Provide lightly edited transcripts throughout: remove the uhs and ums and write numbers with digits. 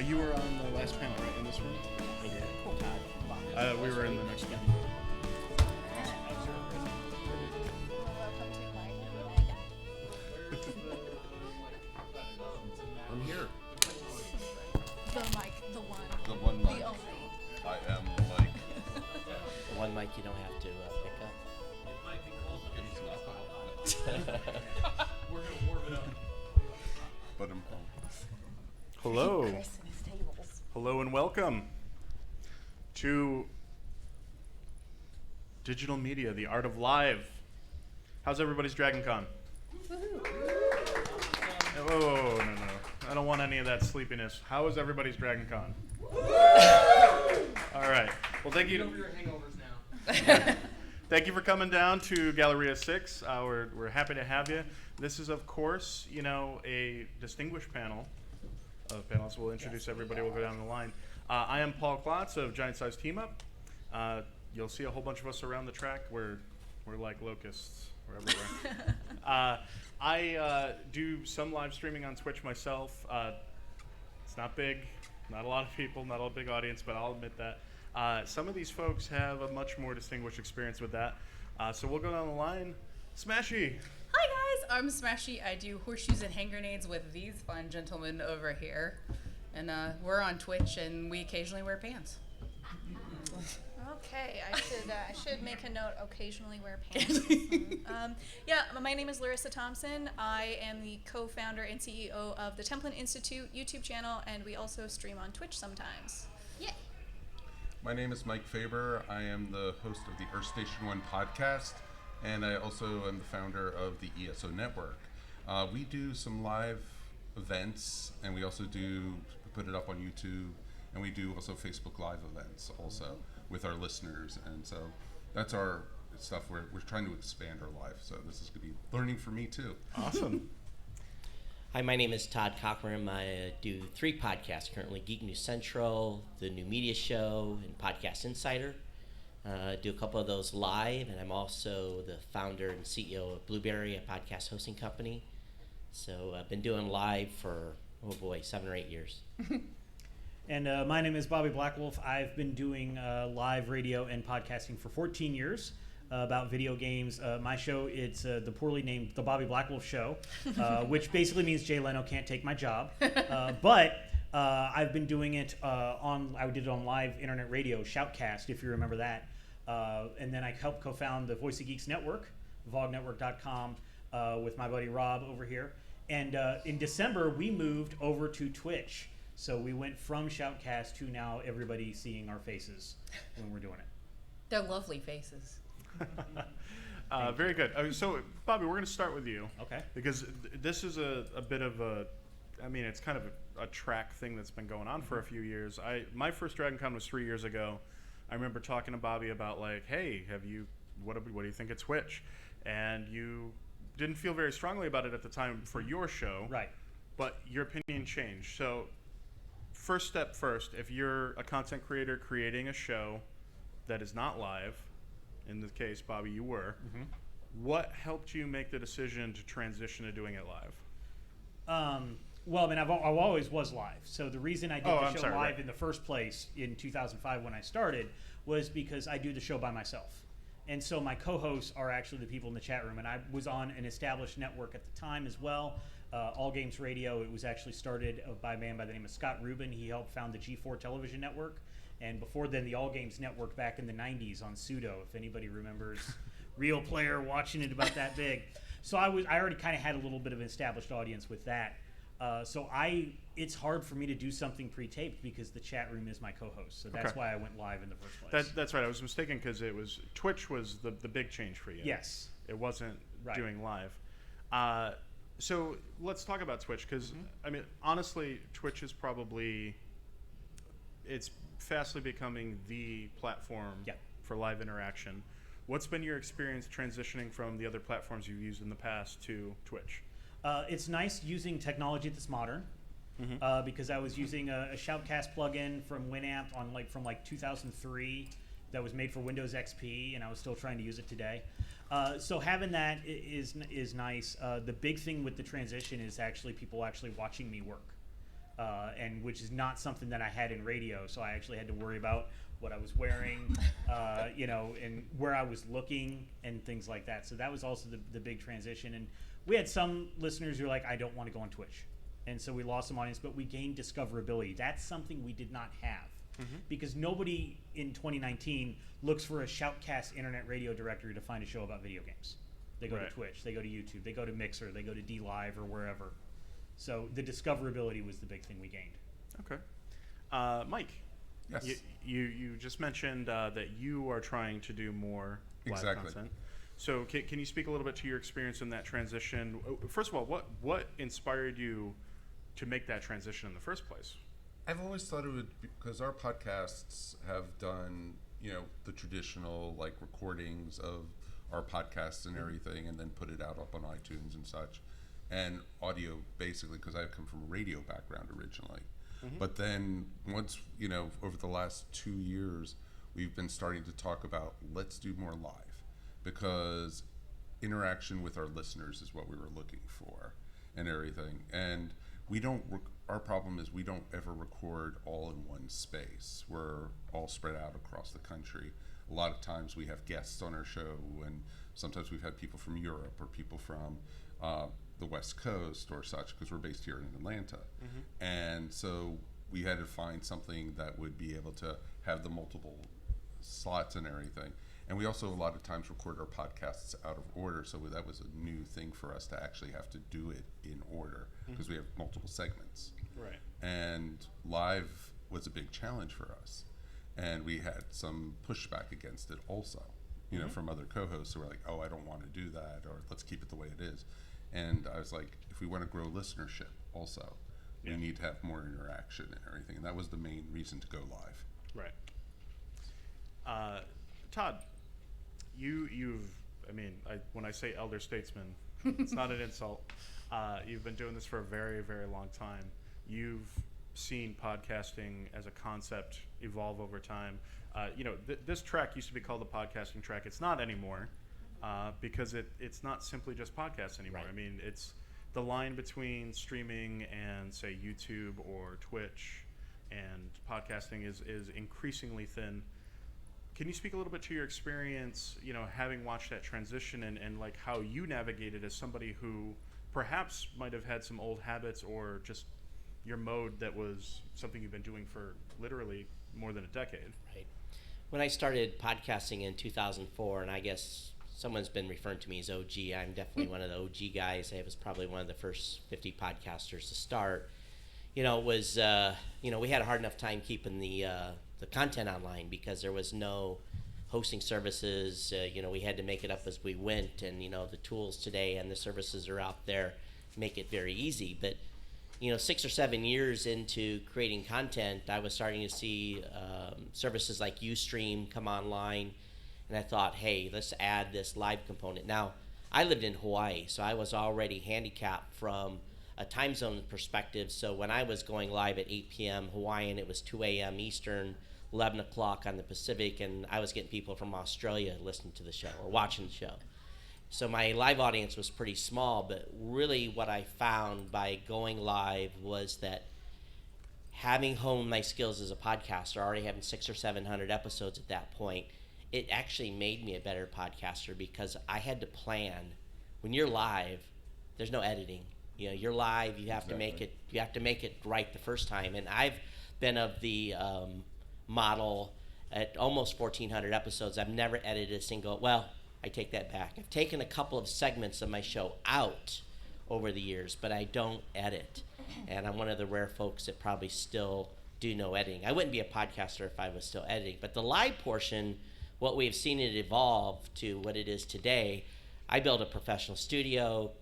You were on the last panel, right, in this room? I did. Todd. We were in the next one. I'm here. The mic, the one. The one mic. The only. I am the mic. The one mic you don't have to pick up. Give me some alcohol. We're going to warm it up. But I'm home. Hello. Hello and welcome to Digital Media, the Art of Live. How's everybody's Dragon Con? Oh, no. I don't want any of that sleepiness. How is everybody's Dragon Con? All right. Well, thank you. Over your hangovers now. Thank you for coming down to Galleria 6. We're happy to have you. This is, of course, a distinguished panel of panelists. We'll introduce everybody. We'll go down the line. I am Paul Klotz of Giant Size Team Up. You'll see a whole bunch of us around the track. We're like locusts. We're everywhere. I do some live streaming on Twitch myself. It's not big, not a lot of people, not a big audience, but I'll admit that. Some of these folks have a much more distinguished experience with that. So we'll go down the line. Smashie. Hi guys, I'm Smashie. I do horseshoes and hand grenades with these fun gentlemen over here. And we're on Twitch and we occasionally wear pants. Okay, I should make a note. Occasionally wear pants. My name is Larissa Thompson. I am the co-founder and CEO of the Templin Institute YouTube channel, and we also stream on Twitch sometimes. Yeah. My name is Mike Faber. I am the host of the Earth Station 1 podcast, and I also am the founder of the ESO Network. We do some live events, and we also put it up on YouTube, and we do also Facebook Live events also with our listeners, and so that's our stuff. We're trying to expand our life, so this is going to be learning for me too. Awesome. Hi, my name is Todd Cochrane. I do 3 podcasts currently: Geek News Central, The New Media Show, and Podcast Insider. I do a couple of those live, and I'm also the founder and CEO of Blueberry, a podcast hosting company. So I've been doing live for, 7 or 8 years. And my name is Bobby Blackwolf. I've been doing live radio and podcasting for 14 years about video games. My show, it's the poorly named The Bobby Blackwolf Show, which basically means Jay Leno can't take my job. But I've been doing it I did it on live internet radio, Shoutcast, if you remember that. And then I helped co-found the Voice of Geeks Network, vognetwork.com, with my buddy Rob over here. And in December, we moved over to Twitch. So we went from Shoutcast to now everybody seeing our faces when we're doing it. They're lovely faces. Very good. So, Bobby, we're going to start with you. Okay. Because this is a bit of it's kind of a track thing that's been going on for a few years. My first Dragon Con was 3 years ago. I remember talking to Bobby about hey, what do you think of Twitch? And you didn't feel very strongly about it at the time for your show. Right. But your opinion changed. So, first step first, if you're a content creator creating a show that is not live, in this case, Bobby, you were, what helped you make the decision to transition to doing it live? Well, I always was live. So the reason I did the show live in the first place in 2005 when I started was because I do the show by myself. And so my co-hosts are actually the people in the chat room. And I was on an established network at the time as well, All Games Radio. It was actually started by a man by the name of Scott Rubin. He helped found the G4 television network. And before then, the All Games Network back in the 90s on Pseudo, if anybody remembers Real Player watching it about that big. So I already kind of had a little bit of an established audience with that. It's hard for me to do something pre-taped because the chat room is my co-host. So that's why I went live in the first place. That's right. I was mistaken because Twitch was the big change for you. Yes. It wasn't doing live. So let's talk about Twitch because, honestly, Twitch is it's fastly becoming the platform for live interaction. What's been your experience transitioning from the other platforms you've used in the past to Twitch? It's nice using technology that's modern because I was using a Shoutcast plugin from Winamp from 2003 that was made for Windows XP, and I was still trying to use it today. So having that is nice. The big thing with the transition is actually people actually watching me work. and which is not something that I had in radio. So I actually had to worry about what I was wearing, and where I was looking and things like that. So that was also the big transition. And we had some listeners who were like, I don't want to go on Twitch. And so we lost some audience, but we gained discoverability. That's something we did not have. Because nobody in 2019 looks for a Shoutcast internet radio directory to find a show about video games. They go to Twitch, they go to YouTube, they go to Mixer, they go to DLive or wherever. So the discoverability was the big thing we gained. Okay. Mike, Yes. you just mentioned that you are trying to do more live content. So can you speak a little bit to your experience in that transition? First of all, what inspired you to make that transition in the first place? I've always thought it would be, because our podcasts have done, the traditional like recordings of our podcasts and everything, and then put it out up on iTunes and such, and audio basically, because I come from a radio background originally. But then once, over the last 2 years, we've been starting to talk about let's do more live, because interaction with our listeners is what we were looking for and everything. And we don't our problem is we don't ever record all in one space. We're all spread out across the country. A lot of times we have guests on our show, and sometimes we've had people from Europe or people from the West Coast or such, because we're based here in Atlanta. And so we had to find something that would be able to have the multiple slots and everything. And we also a lot of times record our podcasts out of order, so that was a new thing for us to actually have to do it in order, because we have multiple segments. Right. And live was a big challenge for us, and we had some pushback against it also, from other co-hosts who were like, oh, I don't want to do that, or let's keep it the way it is. And I was like, if we want to grow listenership also, we need to have more interaction and everything, and that was the main reason to go live. Right. Todd, when I say elder statesman, it's not an insult. You've been doing this for a very, very long time. You've seen podcasting as a concept evolve over time. This track used to be called the podcasting track. It's not anymore, because it's not simply just podcasts anymore. Right. I mean, it's the line between streaming and, say, YouTube or Twitch and podcasting is increasingly thin. Can you speak a little bit to your experience, having watched that transition and like how you navigated as somebody who perhaps might have had some old habits, or just your mode that was something you've been doing for literally more than a decade? Right. When I started podcasting in 2004, and I guess someone's been referring to me as OG, I'm definitely one of the OG guys. I was probably one of the first 50 podcasters to start. It was, we had a hard enough time keeping the content online, because there was no hosting services. We had to make it up as we went, and the tools today and the services are out there make it very easy. But 6 or 7 years into creating content, I was starting to see services like Ustream come online, and I thought, hey, let's add this live component. Now, I lived in Hawaii, so I was already handicapped from a time zone perspective. So when I was going live at 8 p.m. Hawaiian, it was 2 a.m. Eastern, 11 o'clock on the Pacific, and I was getting people from Australia listening to the show or watching the show. So my live audience was pretty small, but really what I found by going live was that having honed my skills as a podcaster, already having 600 or 700 episodes at that point, it actually made me a better podcaster, because I had to plan. When you're live, there's no editing. You're live. You have to make it. You have to make it right the first time. And I've been of the model at almost 1,400 episodes. I've never edited a single. Well, I take that back. I've taken a couple of segments of my show out over the years, but I don't edit. And I'm one of the rare folks that probably still do no editing. I wouldn't be a podcaster if I was still editing. But the live portion, what we've seen it evolve to what it is today. I built a professional studio,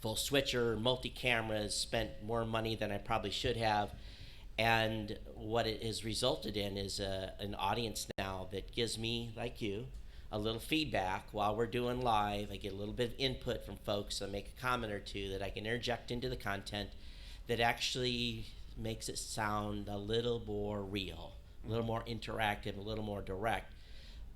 full switcher, multi-cameras, spent more money than I probably should have. And what it has resulted in is an audience now that gives me, like you, a little feedback while we're doing live. I get a little bit of input from folks. I make a comment or two that I can interject into the content that actually makes it sound a little more real, a little more interactive, a little more direct.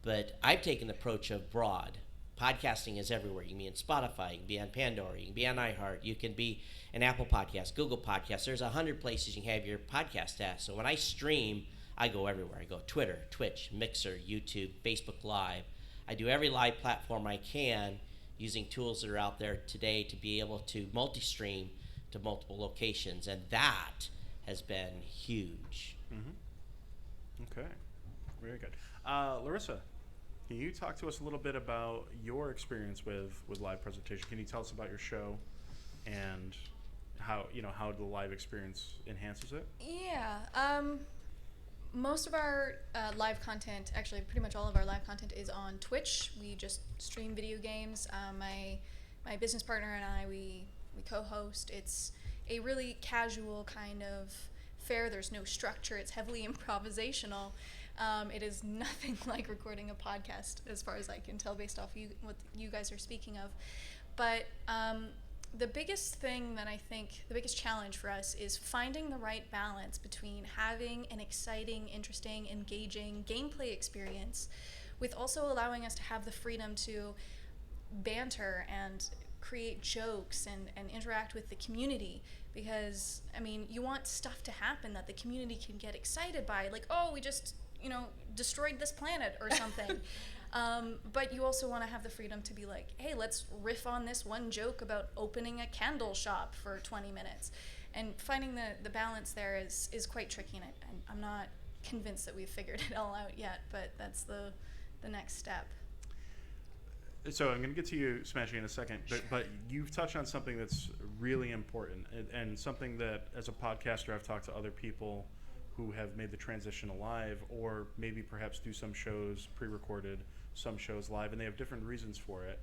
But I've taken the approach of broad. podcasting is everywhere. You can be in Spotify, you can be on Pandora, you can be on iHeart, you can be in Apple Podcasts, Google Podcasts. There's 100 places you can have your podcast at. So when I stream, I go everywhere. I go Twitter, Twitch, Mixer, YouTube, Facebook Live. I do every live platform I can using tools that are out there today to be able to multi-stream to multiple locations, and that has been huge. Okay, very good. Larissa, can you talk to us a little bit about your experience with live presentation? Can you tell us about your show and how the live experience enhances it? Yeah. Most of our live content, actually pretty much all of our live content, is on Twitch. We just stream video games. My business partner and I, we co-host. It's a really casual kind of fare. There's no structure. It's heavily improvisational. It is nothing like recording a podcast, as far as I can tell, based off what you guys are speaking of. But the biggest thing that I think, the biggest challenge for us is finding the right balance between having an exciting, interesting, engaging gameplay experience with also allowing us to have the freedom to banter and create jokes and interact with the community. Because, I mean, you want stuff to happen that the community can get excited by, like, oh, we just, destroyed this planet or something. But you also want to have the freedom to be like, hey, let's riff on this one joke about opening a candle shop for 20 minutes. And finding the balance there is quite tricky, and I'm not convinced that we've figured it all out yet, but that's the next step. So I'm going to get to you, Smashie, in a second, but you've touched on something that's really important, and something that, as a podcaster, I've talked to other people who have made the transition to live, or maybe perhaps do some shows pre-recorded, some shows live, and they have different reasons for it.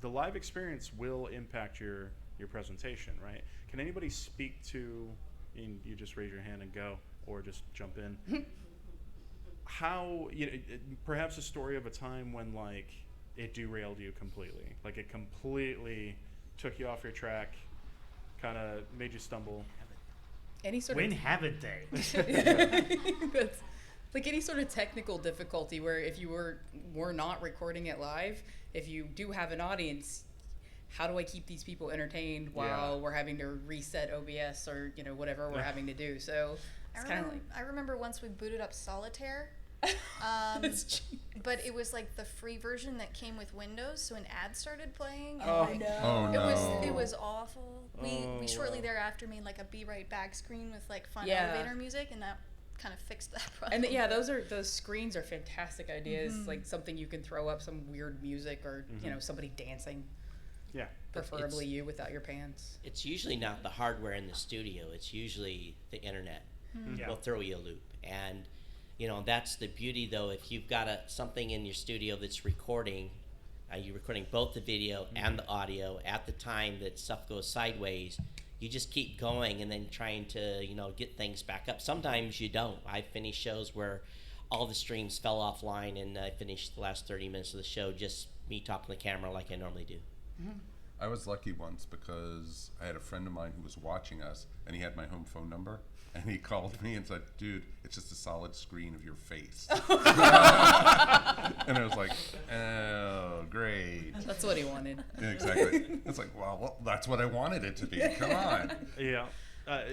The live experience will impact your presentation, right? Can anybody speak to, and you just raise your hand and go, or just jump in, how, perhaps a story of a time when, like, it derailed you completely, like it completely took you off your track, kind of made you stumble. Any sort When of haven't they? That's like any sort of technical difficulty where if you were not recording it live, if you do have an audience, how do I keep these people entertained while we're having to reset OBS or whatever we're having to do? So it's kind of like, I remember once we booted up Solitaire. But it was like the free version that came with Windows, so an ad started playing. And it was awful. We shortly thereafter made like a Be Right Back screen with like fun elevator music, and that kind of fixed that problem. And those screens are fantastic ideas. Like something you can throw up some weird music or somebody dancing. Yeah. Preferably you without your pants. It's usually not the hardware in the studio. It's usually the internet. Will throw you a loop. And that's the beauty, though. If you've got something in your studio that's recording, you're recording both the video and the audio at the time that stuff goes sideways, you just keep going and then trying to, get things back up. Sometimes you don't. I've finished shows where all the streams fell offline, and I finished the last 30 minutes of the show just me talking to the camera like I normally do. I was lucky once because I had a friend of mine who was watching us, and he had my home phone number. And he called me and said, dude, it's just a solid screen of your face. And I was like, oh, great. That's what he wanted. Yeah, exactly. It's like, well, that's what I wanted it to be. Come on. Yeah.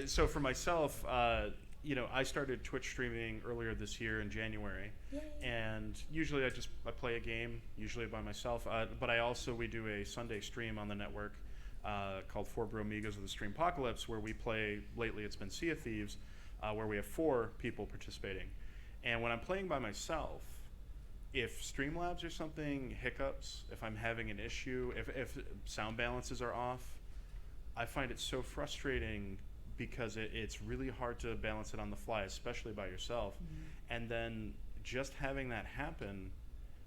So for myself, I started Twitch streaming earlier this year in January. Yay. And usually I play a game, usually by myself. But we do a Sunday stream on the network. Called Four Bro Amigos of the Streampocalypse, where we play, lately it's been Sea of Thieves, where we have 4 people participating. And when I'm playing by myself, if Streamlabs or something hiccups, if I'm having an issue, if sound balances are off, I find it so frustrating because it's really hard to balance it on the fly, especially by yourself. And then just having that happen,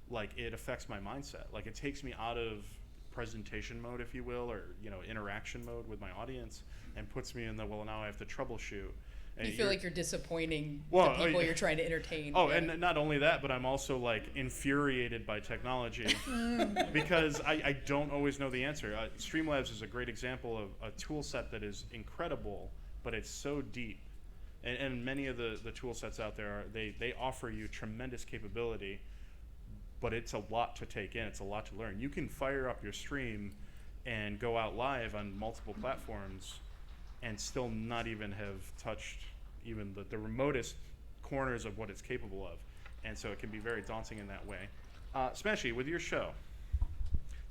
like, it affects my mindset. Like, it takes me out of presentation mode, if you will, or interaction mode with my audience, and puts me in now I have to troubleshoot. And you feel like you're disappointing the people you're trying to entertain. And not only that, but I'm also like infuriated by technology because I don't always know the answer. Streamlabs is a great example of a tool set that is incredible, but it's so deep. And many of the tool sets out there they offer you tremendous capability, but it's a lot to take in. It's a lot to learn. You can fire up your stream and go out live on multiple platforms and still not even have touched even the remotest corners of what it's capable of. And so it can be very daunting in that way. Smashie, with your show,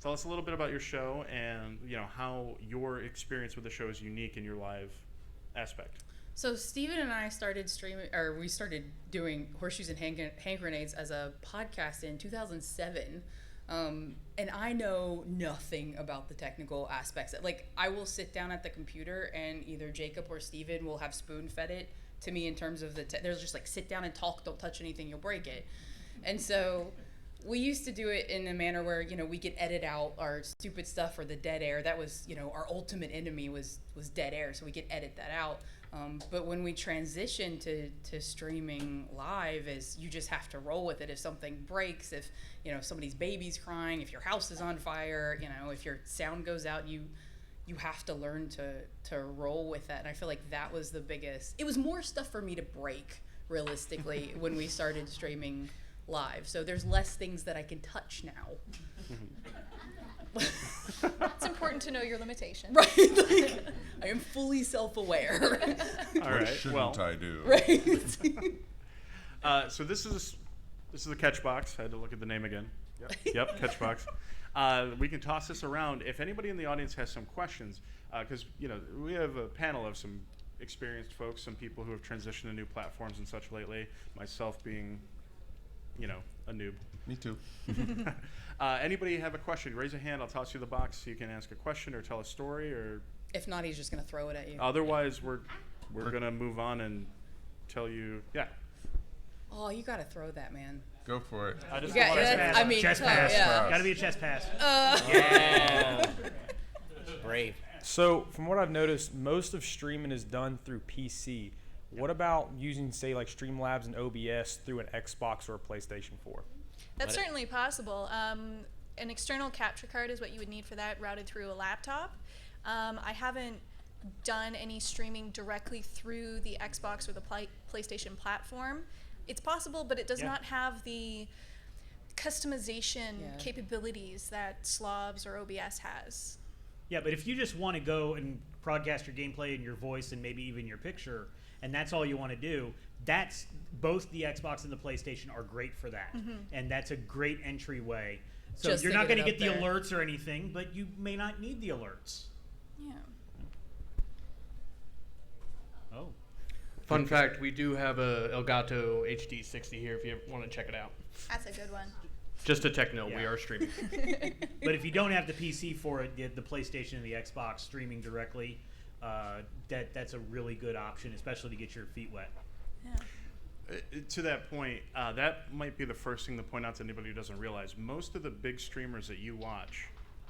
tell us a little bit about your show and how your experience with the show is unique in your live aspect. So Steven and I started streaming, or we started doing Horseshoes and Hand Grenades as a podcast in 2007. And I know nothing about the technical aspects. Like, I will sit down at the computer and either Jacob or Steven will have spoon-fed it to me in terms of there's just like, sit down and talk, don't touch anything, you'll break it. And so we used to do it in a manner where, we could edit out our stupid stuff or the dead air. That was, our ultimate enemy was dead air, so we could edit that out. But when we transitioned to streaming live, is you just have to roll with it. If something breaks, if somebody's baby's crying, if your house is on fire, if your sound goes out, you have to learn to roll with that. And I feel like that was the biggest. It was more stuff for me to break realistically when we started streaming live. So there's less things that I can touch now. It's important to know your limitations. Right. Like, I am fully self-aware. All right. What shouldn't I do? Right. So this is a catch box. I had to look at the name again. Yep, catch box. We can toss this around. If anybody in the audience has some questions, because we have a panel of some experienced folks, some people who have transitioned to new platforms and such lately. Myself being, a noob. Me too. Anybody have a question? Raise a hand. I'll toss you the box so you can ask a question or tell a story. Or If not, he's just gonna throw it at you. otherwise, we're gonna move on and tell you. Yeah. Oh, you gotta throw that, man. Go for it. I just Yeah, wanna- that's- I mean, chest oh, pass. yeah. Got to be a chest pass. Yeah. Brave. So from what I've noticed, most of streaming is done through PC. What about using, say, like Streamlabs and OBS through an Xbox or a PlayStation 4? That's certainly possible. An external capture card is what you would need for that, routed through a laptop. I haven't done any streaming directly through the Xbox or the PlayStation platform. It's possible, but it does not have the customization capabilities that Slavs or OBS has. Yeah, but if you just want to go and broadcast your gameplay and your voice and maybe even your picture, and that's all you want to do, that's both the Xbox and the PlayStation are great for that. And that's a great entryway. So Just you're to not get going to it get up the there. alerts or anything, but you may not need the alerts. Yeah. Oh. Fun fact, we do have a Elgato HD60 here if you want to check it out. That's a good one. Just a tech note, we Yeah. are streaming. But if you don't have the PC for it, the PlayStation and the Xbox streaming directly, that's a really good option, especially to get your feet wet. Yeah. To that point, that might be the first thing to point out to anybody who doesn't realize. Most of the big streamers that you watch,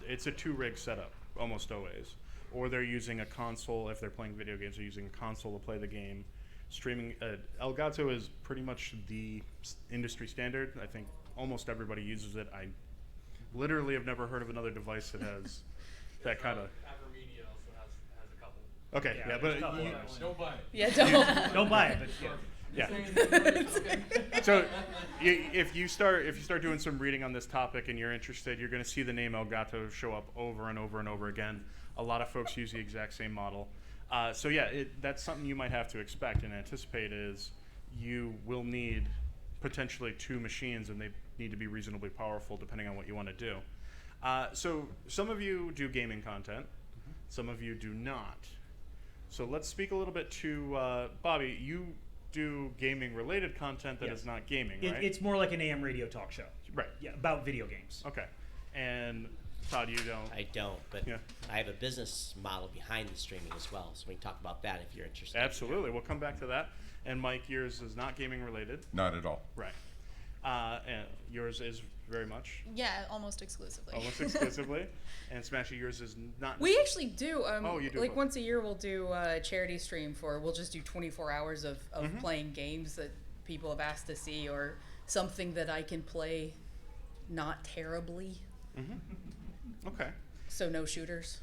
it's a 2-rig setup, almost always. Or they're using a console. If they're playing video games, they're using a console to play the game. Streaming, Elgato is pretty much the industry standard. I think almost everybody uses it. I literally have never heard of another device that has that kind of... Media also has a couple. Okay, yeah, there's a but couple you, others. Don't buy it. Yeah, don't. Don't buy it, but yeah. yeah. So if you start doing some reading on this topic and you're interested, you're going to see the name Elgato show up over and over and over again. A lot of folks use the exact same model. So yeah, that's something you might have to expect and anticipate is you will need potentially 2 machines, and they need to be reasonably powerful depending on what you want to do. So some of you do gaming content, some of you do not. So let's speak a little bit to Bobby. You do gaming-related content that Yes. is not gaming, right? It's more like an AM radio talk show. Right. Yeah, about video games. Okay. And Todd, you don't. I don't, but Yeah. I have a business model behind the streaming as well, so we can talk about that if you're interested. Absolutely. We'll come back to that. And Mike, yours is not gaming-related. Not at all. Right. And yours is very much. Yeah, almost exclusively. Almost exclusively. And Smashie, yours is not. We actually do. Oh, you do Like both. once a year, we'll do a charity stream we'll just do 24 hours of playing games that people have asked to see, or something that I can play not terribly. Okay. So no shooters.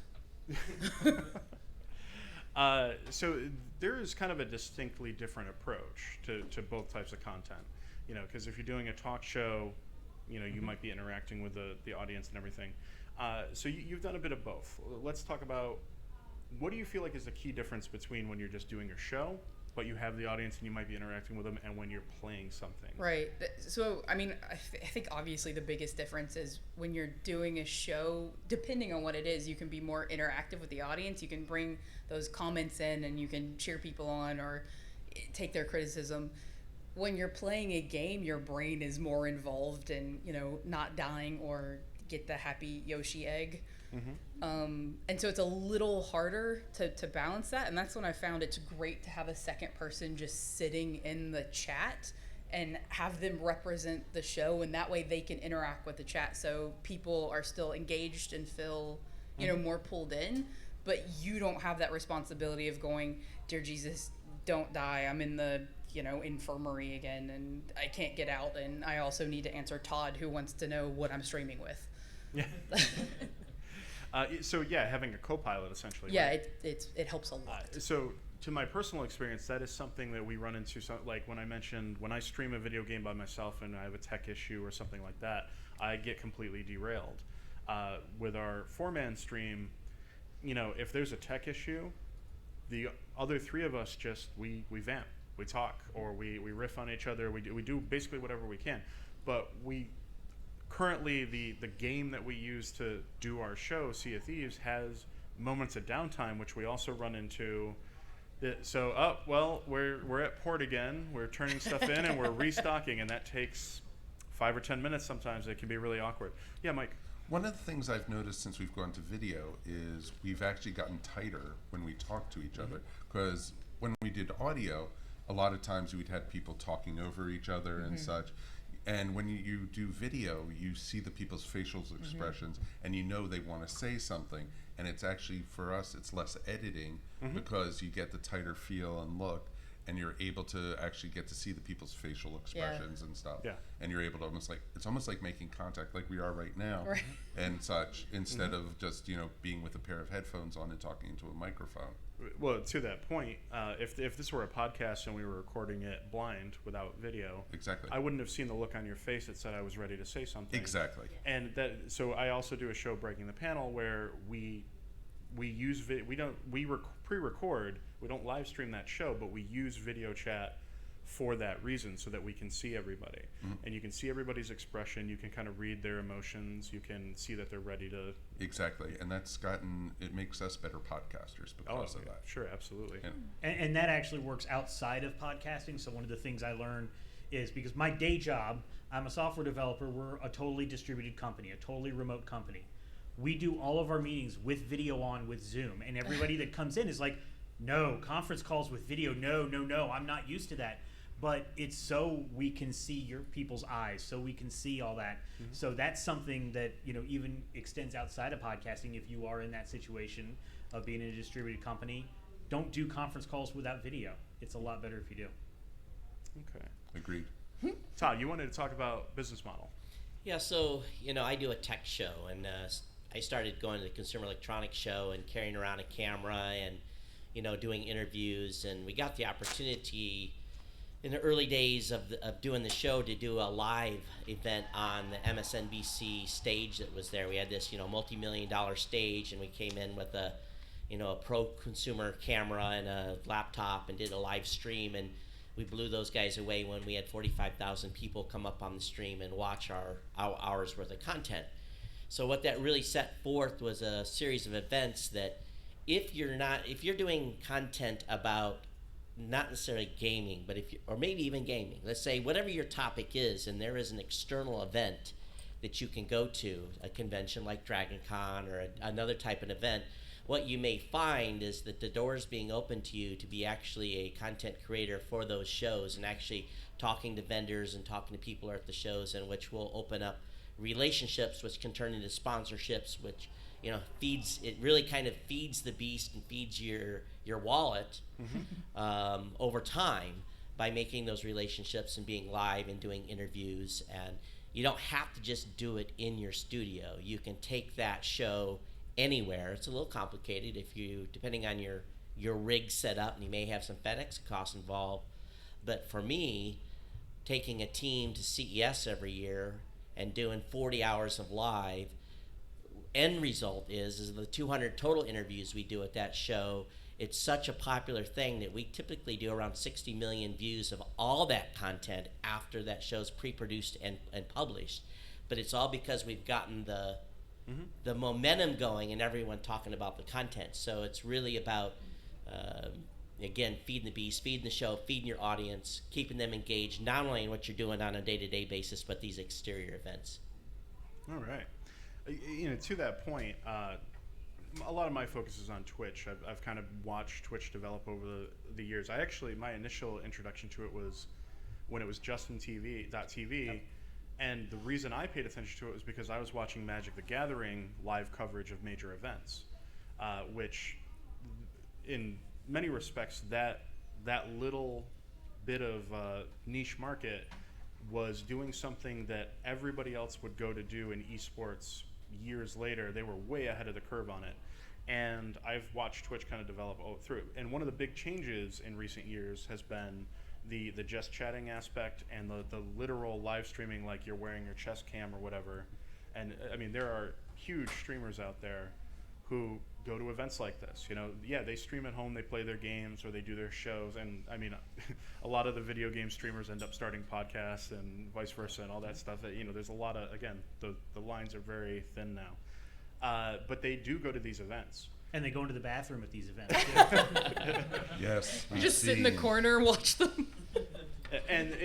So there is kind of a distinctly different approach to both types of content. Because if you're doing a talk show, you might be interacting with the audience and everything. So you've done a bit of both. Let's talk about, what do you feel like is the key difference between when you're just doing a show, but you have the audience and you might be interacting with them, and when you're playing something? Right. So, I mean, I think obviously the biggest difference is when you're doing a show, depending on what it is, you can be more interactive with the audience. You can bring those comments in and you can cheer people on or take their criticism. When you're playing a game, your brain is more involved in, not dying or get the happy Yoshi egg. And so it's a little harder to balance that, and that's when I found it's great to have a second person just sitting in the chat and have them represent the show, and that way they can interact with the chat so people are still engaged and feel more pulled in, but you don't have that responsibility of going, dear Jesus, don't die, I'm in the infirmary again and I can't get out, and I also need to answer Todd who wants to know what I'm streaming with. Yeah. So having a co-pilot essentially. Yeah, right? it helps a lot. So to my personal experience, that is something that we run into. So, like when I mentioned, when I stream a video game by myself and I have a tech issue or something like that, I get completely derailed. With our 4-man stream, if there's a tech issue, the other 3 of us just we vamp, we talk, or we riff on each other. We do basically whatever we can, but currently, the game that we use to do our show, Sea of Thieves, has moments of downtime, which we also run into. We're at port again. We're turning stuff in and we're restocking, and that takes 5 or 10 minutes sometimes. It can be really awkward. Yeah, Mike. One of the things I've noticed since we've gone to video is we've actually gotten tighter when we talk to each other. Because when we did audio, a lot of times we'd had people talking over each other and such. And when you do video, you see the people's facial expressions, and they want to say something. And it's actually, for us, it's less editing because you get the tighter feel and look, and you're able to actually get to see the people's facial expressions and stuff. Yeah. And you're able to it's almost like making contact like we are right now and such, instead of just, being with a pair of headphones on and talking into a microphone. Well, to that point, if this were a podcast and we were recording it blind without video, exactly, I wouldn't have seen the look on your face that said I was ready to say something. Exactly. And so I also do a show, Breaking the Panel, where we use pre-record. We don't live stream that show, but we use video chat for that reason, so that we can see everybody. And you can see everybody's expression. You can kind of read their emotions. You can see that they're ready to. Exactly, and it makes us better podcasters because of that. Sure, absolutely. Yeah. And that actually works outside of podcasting. So one of the things I learned is, because my day job, I'm a software developer. We're a totally distributed company, a totally remote company. We do all of our meetings with video on with Zoom, and everybody that comes in is like, no, conference calls with video, no, I'm not used to that. But it's so we can see your people's eyes, so we can see all that. So that's something that even extends outside of podcasting. If you are in that situation of being in a distributed company, don't do conference calls without video. It's a lot better if you do. Okay. Agreed. Todd, you wanted to talk about business model. Yeah, so I do a tech show, and I started going to the Consumer Electronics Show and carrying around a camera and doing interviews, and we got the opportunity in the early days of doing the show to do a live event on the MSNBC stage that was there. We had this multi-million-dollar stage, and we came in with a pro consumer camera and a laptop and did a live stream, and we blew those guys away when we had 45,000 people come up on the stream and watch our hours worth of content. So what that really set forth was a series of events that if you're doing content about not necessarily gaming, but or maybe even gaming, let's say whatever your topic is, and there is an external event that you can go to, a convention like Dragon Con or another type of event, what you may find is that the doors being open to you to be actually a content creator for those shows, and actually talking to vendors and talking to people at the shows, and which will open up relationships, which can turn into sponsorships, which it really kind of feeds the beast and feeds your wallet over time by making those relationships and being live and doing interviews. And you don't have to just do it in your studio. You can take that show anywhere. It's a little complicated depending on your rig setup, and you may have some FedEx costs involved. But for me, taking a team to CES every year and doing 40 hours of live, end result is the 200 total interviews we do at that show. It's such a popular thing that we typically do around 60 million views of all that content after that show's pre-produced and published. But it's all because we've gotten the momentum going and everyone talking about the content. So it's really about, again, feeding the beast, feeding the show, feeding your audience, keeping them engaged, not only in what you're doing on a day-to-day basis, but these exterior events. All right. To that point, a lot of my focus is on Twitch. I've kind of watched Twitch develop over the years. My initial introduction to it was when it was JustinTV.tv, yep. And the reason I paid attention to it was because I was watching Magic the Gathering live coverage of major events, which in many respects that little bit of niche market was doing something that everybody else would go to do in esports years later. They were way ahead of the curve on it. And I've watched Twitch kind of develop through. And one of the big changes in recent years has been the just chatting aspect and the literal live streaming, like you're wearing your chest cam or whatever. And I mean, there are huge streamers out there who go to events like this. They stream at home, they play their games, or they do their shows. And I mean, a lot of the video game streamers end up starting podcasts and vice versa and all that stuff. There's a lot of, again, the lines are very thin now. But they do go to these events. And they go into the bathroom at these events. Yes. You just sit in the corner and watch them. And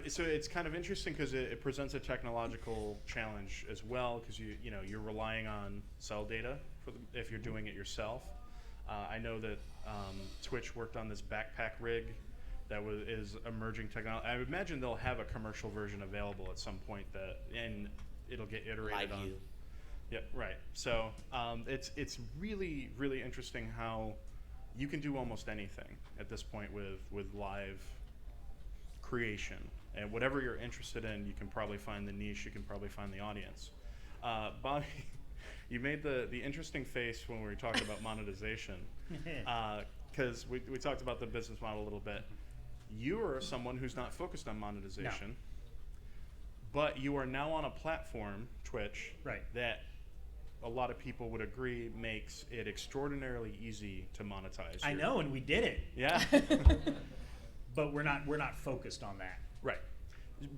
so it's kind of interesting because it presents a technological challenge as well, because you're relying on cell data if you're doing it yourself. I know that Twitch worked on this backpack rig that is emerging technology. I would imagine they'll have a commercial version available at some point and it'll get iterated on. Yeah, right. So it's really, really interesting how you can do almost anything at this point with live creation. And whatever you're interested in, you can probably find the niche, you can probably find the audience. Bobby, you made the interesting face when we were talking about monetization, because we talked about the business model a little bit. You are someone who's not focused on monetization, but you are now on a platform, Twitch, right, that a lot of people would agree makes it extraordinarily easy to monetize. I know, and we did it. Yeah. But we're not focused on that. Right.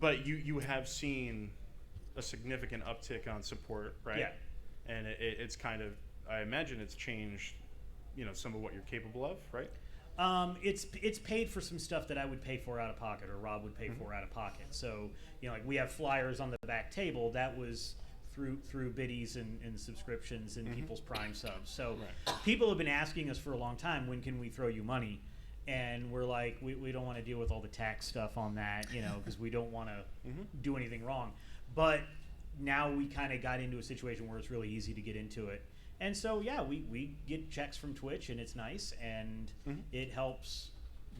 But you have seen a significant uptick on support, right? Yeah. And it's kind of, I imagine it's changed, some of what you're capable of, right? It's paid for some stuff that I would pay for out of pocket, or Rob would pay for out of pocket. So, like we have flyers on the back table, that was through biddies and subscriptions and people's Prime subs. So people have been asking us for a long time, when can we throw you money? And we're like, we don't want to deal with all the tax stuff on that, because we don't want to do anything wrong. But now we kind of got into a situation where it's really easy to get into it. And so, yeah, we get checks from Twitch, and it's nice, and it helps.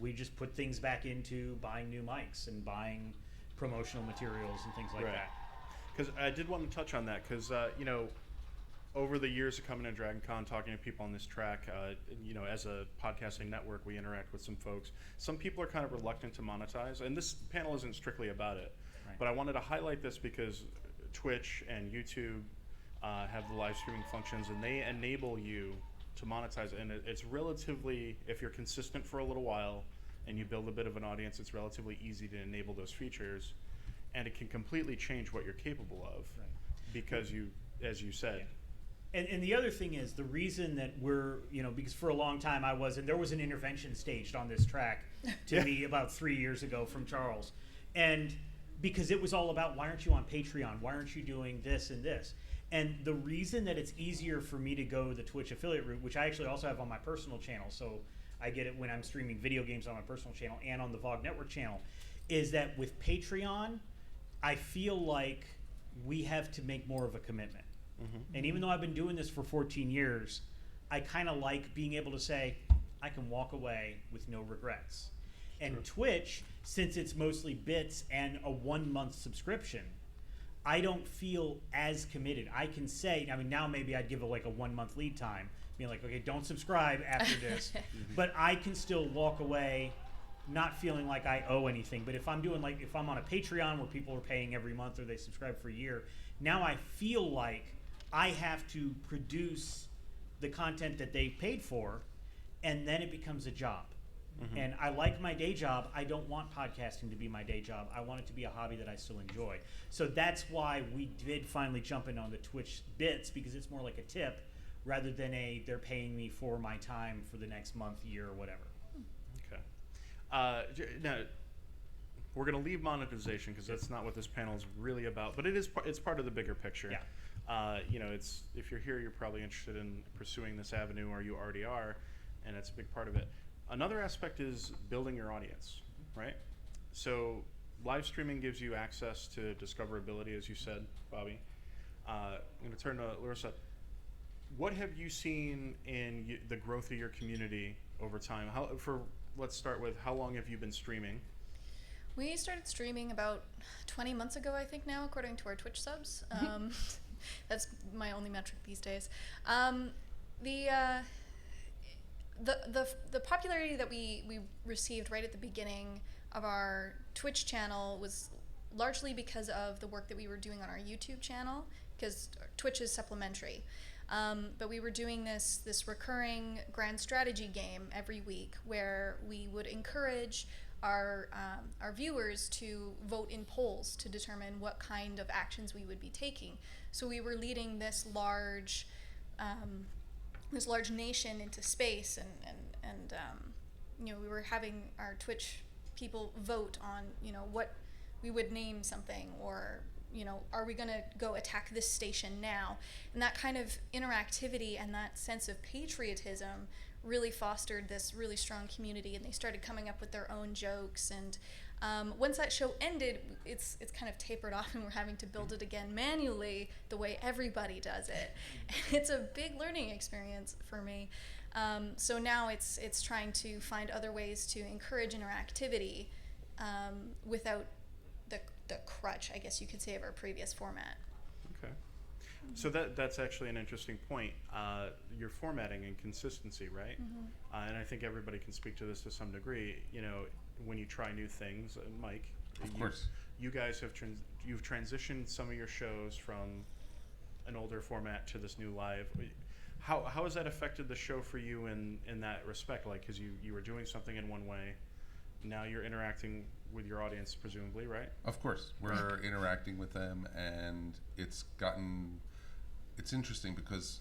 We just put things back into buying new mics and buying promotional materials and things like that. Because I did want to touch on that, because, over the years of coming to Dragon Con, talking to people on this track, as a podcasting network, we interact with some folks. Some people are kind of reluctant to monetize, and this panel isn't strictly about it. Right. But I wanted to highlight this because Twitch and YouTube have the live streaming functions, and they enable you to monetize. And it's relatively, if you're consistent for a little while and you build a bit of an audience, it's relatively easy to enable those features. And it can completely change what you're capable of, because as you said. Yeah. And the other thing is, the reason that we're, because for a long time there was an intervention staged on this track to me about 3 years ago from Charles. And because it was all about, why aren't you on Patreon? Why aren't you doing this and this? And the reason that it's easier for me to go the Twitch affiliate route, which I actually also have on my personal channel, so I get it when I'm streaming video games on my personal channel and on the VOG Network channel, is that with Patreon, I feel like we have to make more of a commitment. And even though I've been doing this for 14 years, I kind of like being able to say, I can walk away with no regrets. And Twitch, since it's mostly bits and a 1 month subscription, I don't feel as committed. I can say, now maybe I'd give it like a 1 month lead time, being like, okay, don't subscribe after this. But I can still walk away not feeling like I owe anything. But if I'm doing if I'm on a Patreon where people are paying every month or they subscribe for a year, now I feel like I have to produce the content that they paid for, and then it becomes a job. And I like my day job. I don't want podcasting to be my day job. I want it to be a hobby that I still enjoy. So that's why we did finally jump in on the Twitch bits, because it's more like a tip rather than they're paying me for my time for the next month, year, or whatever. Okay. Now, we're going to leave monetization because that's not what this panel is really about, but it's part of the bigger picture. Yeah. It's if you're here, you're probably interested in pursuing this avenue, or you already are, and it's a big part of it. Another aspect is building your audience, right? So live streaming gives you access to discoverability, as you said, Bobby. I'm going to turn to Larissa. What have you seen in the growth of your community over time? Let's start with, how long have you been streaming? We started streaming about 20 months ago, I think now, according to our Twitch subs. That's my only metric these days. The popularity that we received right at the beginning of our Twitch channel was largely because of the work that we were doing on our YouTube channel, because Twitch is supplementary. But we were doing this recurring grand strategy game every week where we would encourage our viewers to vote in polls to determine what kind of actions we would be taking. So we were leading this large nation into space, and we were having our Twitch people vote on what we would name something, or are we going to go attack this station now? And that kind of interactivity and that sense of patriotism really fostered this really strong community, and they started coming up with their own jokes. And once that show ended, it's kind of tapered off, and we're having to build it again manually the way everybody does it. And it's a big learning experience for me. So now it's trying to find other ways to encourage interactivity without the crutch, I guess you could say, of our previous format. Okay. So that's actually an interesting point. Your formatting and consistency, right? And I think everybody can speak to this to some degree. When you try new things, Mike, of course, you guys have you've transitioned some of your shows from an older format to this new live. How has that affected the show for you in that respect? Like, because you were doing something in one way, now you're interacting with your audience, presumably, right? Of course, we're interacting with them, and it's interesting because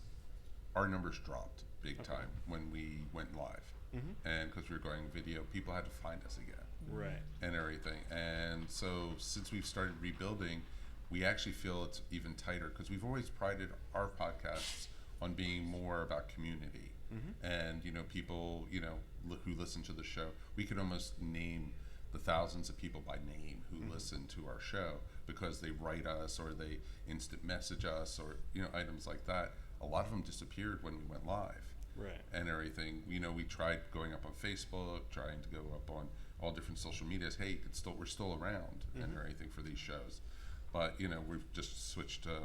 our numbers dropped big time when we went live. And because we were going video, people had to find us again, right, and everything. And so since we've started rebuilding, we actually feel it's even tighter, because we've always prided our podcasts on being more about community. And people who listen to the show, we could almost name the thousands of people by name who listen to our show, because they write us or they instant message us, or items like that. A lot of them disappeared when we went live. Right. And everything. We tried going up on Facebook, trying to go up on all different social medias. Hey, we're still around and everything for these shows. But we've just switched to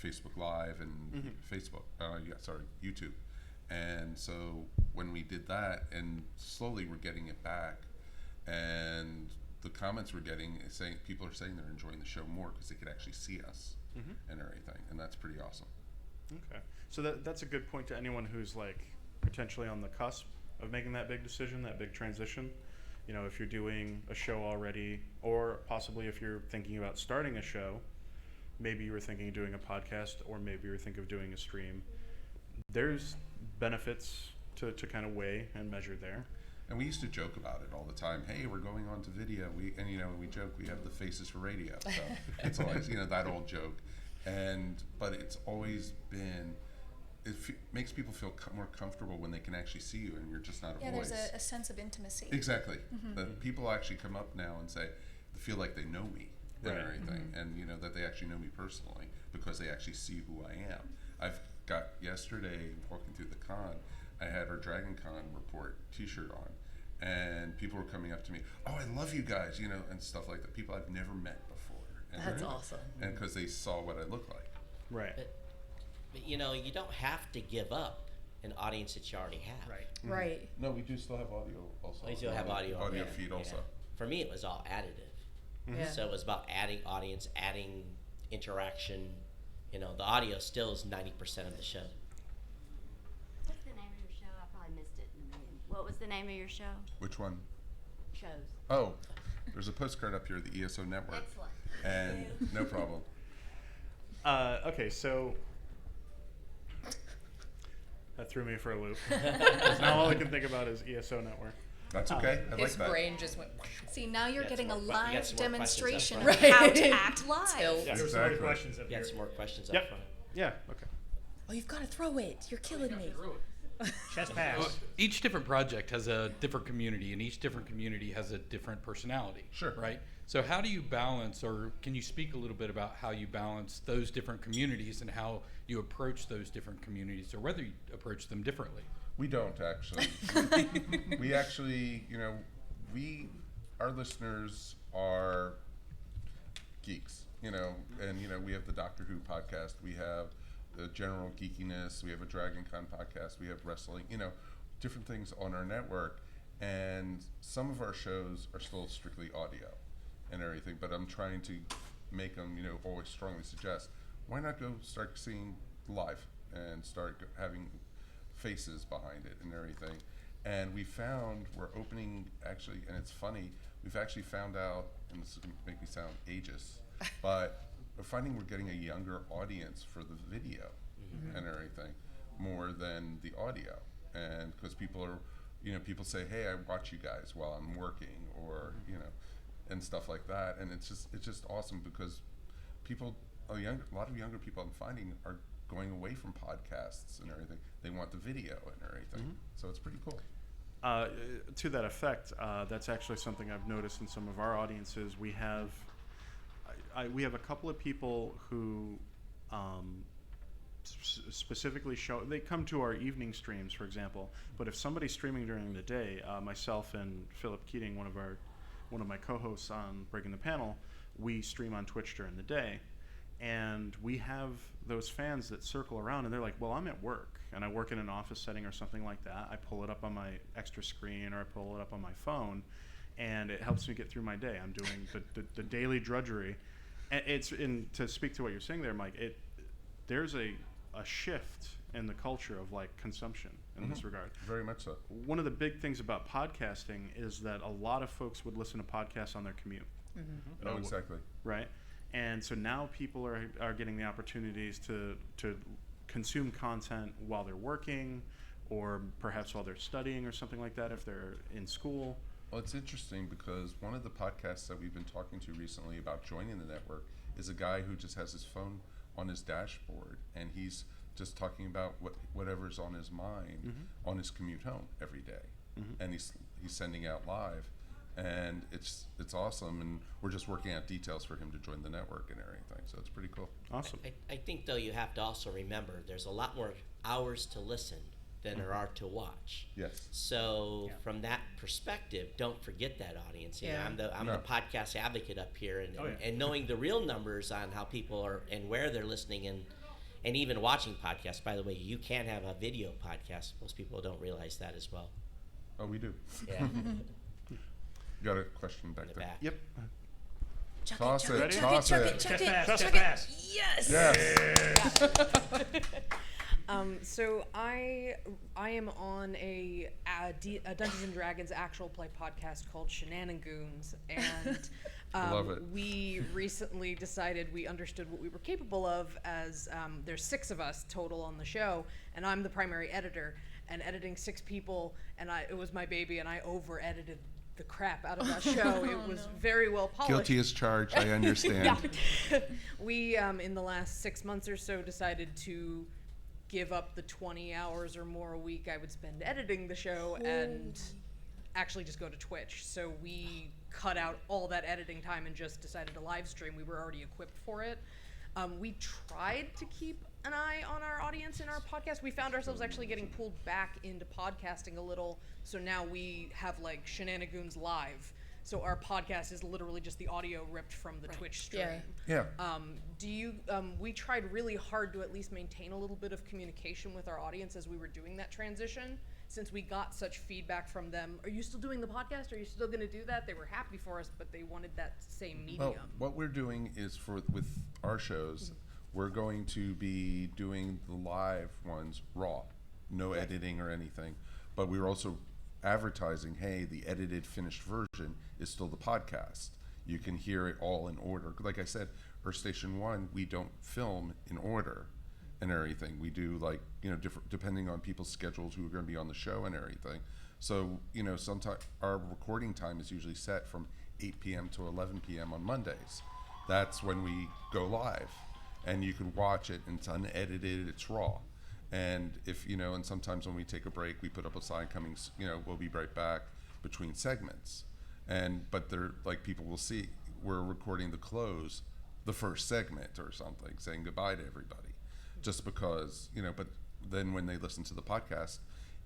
Facebook Live and YouTube. And so when we did that, and slowly we're getting it back, and the comments we're getting is saying, people are saying they're enjoying the show more because they could actually see us and everything, and that's pretty awesome. Okay, so that's a good point to anyone who's potentially on the cusp of making that big decision, that big transition. If you're doing a show already, or possibly if you're thinking about starting a show, maybe you were thinking of doing a podcast, or maybe you were thinking of doing a stream. There's benefits to kind of weigh and measure there. And we used to joke about it all the time. Hey, we're going on to video. We joke we have the faces for radio. So it's always that old joke. But it's always been, makes people feel more comfortable when they can actually see you and you're just not a voice. Yeah, there's a sense of intimacy. Exactly. That people actually come up now and feel like they know me and everything, and that they actually know me personally because they actually see who I am. I've got yesterday, walking through the con, I had our Dragon Con report t-shirt on, and people were coming up to me, oh, I love you guys, and stuff like that. People I've never met before. And That's awesome. And because they saw what I look like. Right. But you don't have to give up an audience that you already have. Right. Right. No, we do still have audio also. We still have audio. Audio yeah, feed yeah. also. For me, it was all additive. Yeah. So it was about adding audience, adding interaction. You know, the audio still is 90% of the show. What's the name of your show? I probably missed it in the beginning. What was the name of your show? Which one? Shows. Oh, there's a postcard up here, the ESO Network. Excellent. And no problem. Okay, so that threw me for a loop. 'Cause now all I can think about is ESO Network. That's okay. I like His that. brain just went. See, now you're Yeah, getting a some more que- you got live some more questions demonstration up of front. how Right. to act live. Tilt. Yeah, there were some other Exactly. questions up You here. got some more questions Yep. up front. Yeah, okay. Oh, you've got to throw it. You're killing me. Chest pass. Well, each different project has a different community, and each different community has a different personality. Sure. Right? So how do you balance, or can you speak a little bit about how you balance those different communities and how you approach those different communities, or whether you approach them differently? We don't actually. We actually, our listeners are geeks, and we have the Doctor Who podcast, we have the general geekiness, we have a Dragon Con podcast, we have wrestling, different things on our network, and some of our shows are still strictly audio and everything, but I'm trying to make them, always strongly suggest, why not go start seeing live and start having faces behind it and everything. And we found we're opening actually, and it's funny, we've actually found out, and this is going to make me sound ageist, but we're finding we're getting a younger audience for the video and everything more than the audio. And because people are, people say, hey, I watch you guys while I'm working, or, and stuff like that. And it's just awesome because a lot of younger people I'm finding are going away from podcasts and everything. They want the video and everything. So it's pretty cool. To that effect, that's actually something I've noticed in some of our audiences. We have a couple of people who specifically they come to our evening streams, for example. But if somebody's streaming during the day, myself and Philip Keating, one of my co-hosts on Breaking the Panel, we stream on Twitch during the day. And we have those fans that circle around, and they're like, well, I'm at work, and I work in an office setting or something like that. I pull it up on my extra screen, or I pull it up on my phone, and it helps me get through my day. I'm doing the daily drudgery. And to speak to what you're saying there, Mike, there's a shift in the culture of consumption in this regard. Very much so. One of the big things about podcasting is that a lot of folks would listen to podcasts on their commute. Oh, exactly. Right? And so now people are getting the opportunities to consume content while they're working, or perhaps while they're studying or something like that if they're in school. Well, it's interesting because one of the podcasts that we've been talking to recently about joining the network is a guy who just has his phone on his dashboard, and he's just talking about whatever's on his mind on his commute home every day. And he's sending out live. And it's awesome, and we're just working out details for him to join the network and everything, so it's pretty cool. Awesome. I think, though, you have to also remember there's a lot more hours to listen than there are to watch. Yes. So from that perspective, don't forget that audience. You know, I'm No. the podcast advocate up here, and, Oh, yeah. and knowing the real numbers on how people are and where they're listening and even watching podcasts. By the way, you can have a video podcast. Most people don't realize that as well. Oh, we do. Yeah. Got a question back In the there. back. Yep. Toss it, Ready? toss it. Chest pass. Chest pass. Yes. Yes. So I am on a Dungeons and Dragons actual play podcast called Shenanigans, and Love it. we recently decided we understood what we were capable of, as there's 6 of us total on the show, and I'm the primary editor, and editing 6 people, and it was my baby, and I over-edited the crap out of that show. It was very well polished. Guilty as charged, I understand. We, in the last 6 months or so, decided to give up the 20 hours or more a week I would spend editing the show and actually just go to Twitch. So we cut out all that editing time and just decided to live stream. We were already equipped for it. We tried to keep an eye on our audience in our podcast. We found ourselves actually getting pulled back into podcasting a little. So now we have Shenanigans Live. So our podcast is literally just the audio ripped from the Twitch stream. Yeah. We tried really hard to at least maintain a little bit of communication with our audience as we were doing that transition, since we got such feedback from them. Are you still doing the podcast? Are you still going to do that? They were happy for us, but they wanted that same medium. Well, what we're doing is with our shows, we're going to be doing the live ones raw, no editing or anything. But we're also advertising, hey, the edited finished version is still the podcast. You can hear it all in order. Like I said, Earth Station 1, we don't film in order and everything. We do different, depending on people's schedules who are going to be on the show and everything. So, sometimes our recording time is usually set from 8 p.m. to 11 p.m. on Mondays. That's when we go live. And you can watch it, and it's unedited, it's raw. And if, and sometimes when we take a break, we put up a sign coming, we'll be right back between segments. But they're people will see, we're recording the close, the first segment or something, saying goodbye to everybody. Just because, but then when they listen to the podcast,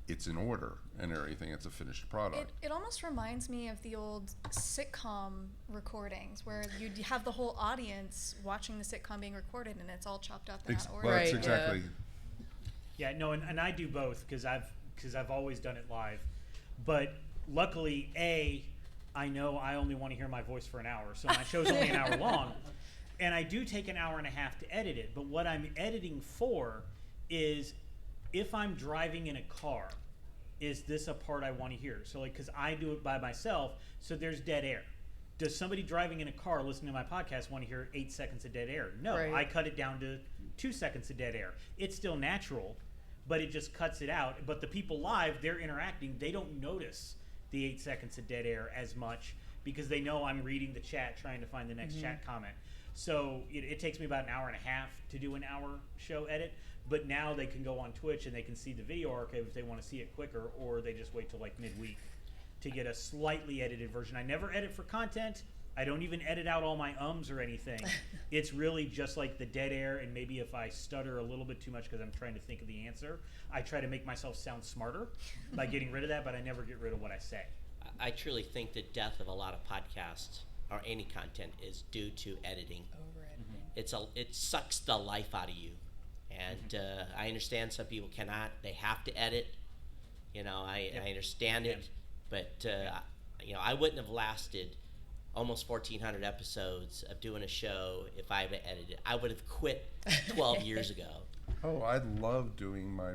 it's in order and everything. It's a finished product. It almost reminds me of the old sitcom recordings where you'd have the whole audience watching the sitcom being recorded, and it's all chopped up in that order. Well, that's exactly. Yeah, no, and I do both because I've always done it live, but luckily, I know I only want to hear my voice for an hour, so my show's only an hour long, and I do take an hour and a half to edit it. But what I'm editing for is, if I'm driving in a car, is this a part I want to hear? So because I do it by myself, so there's dead air. Does somebody driving in a car listening to my podcast want to hear 8 seconds of dead air? No, I cut it down to 2 seconds of dead air. It's still natural, but it just cuts it out. But the people live, they're interacting. They don't notice the 8 seconds of dead air as much because they know I'm reading the chat, trying to find the next chat comment. So it takes me about an hour and a half to do an hour show edit. But now they can go on Twitch and they can see the video archive if they want to see it quicker, or they just wait till midweek to get a slightly edited version. I never edit for content. I don't even edit out all my ums or anything. It's really just like the dead air, and maybe if I stutter a little bit too much because I'm trying to think of the answer, I try to make myself sound smarter by getting rid of that, but I never get rid of what I say. I truly think the death of a lot of podcasts or any content is due to editing. It sucks the life out of you. And I understand some people cannot. They have to edit. I understand it. But, I wouldn't have lasted almost 1,400 episodes of doing a show if I had edited. I would have quit 12 years ago. Oh, I love doing my,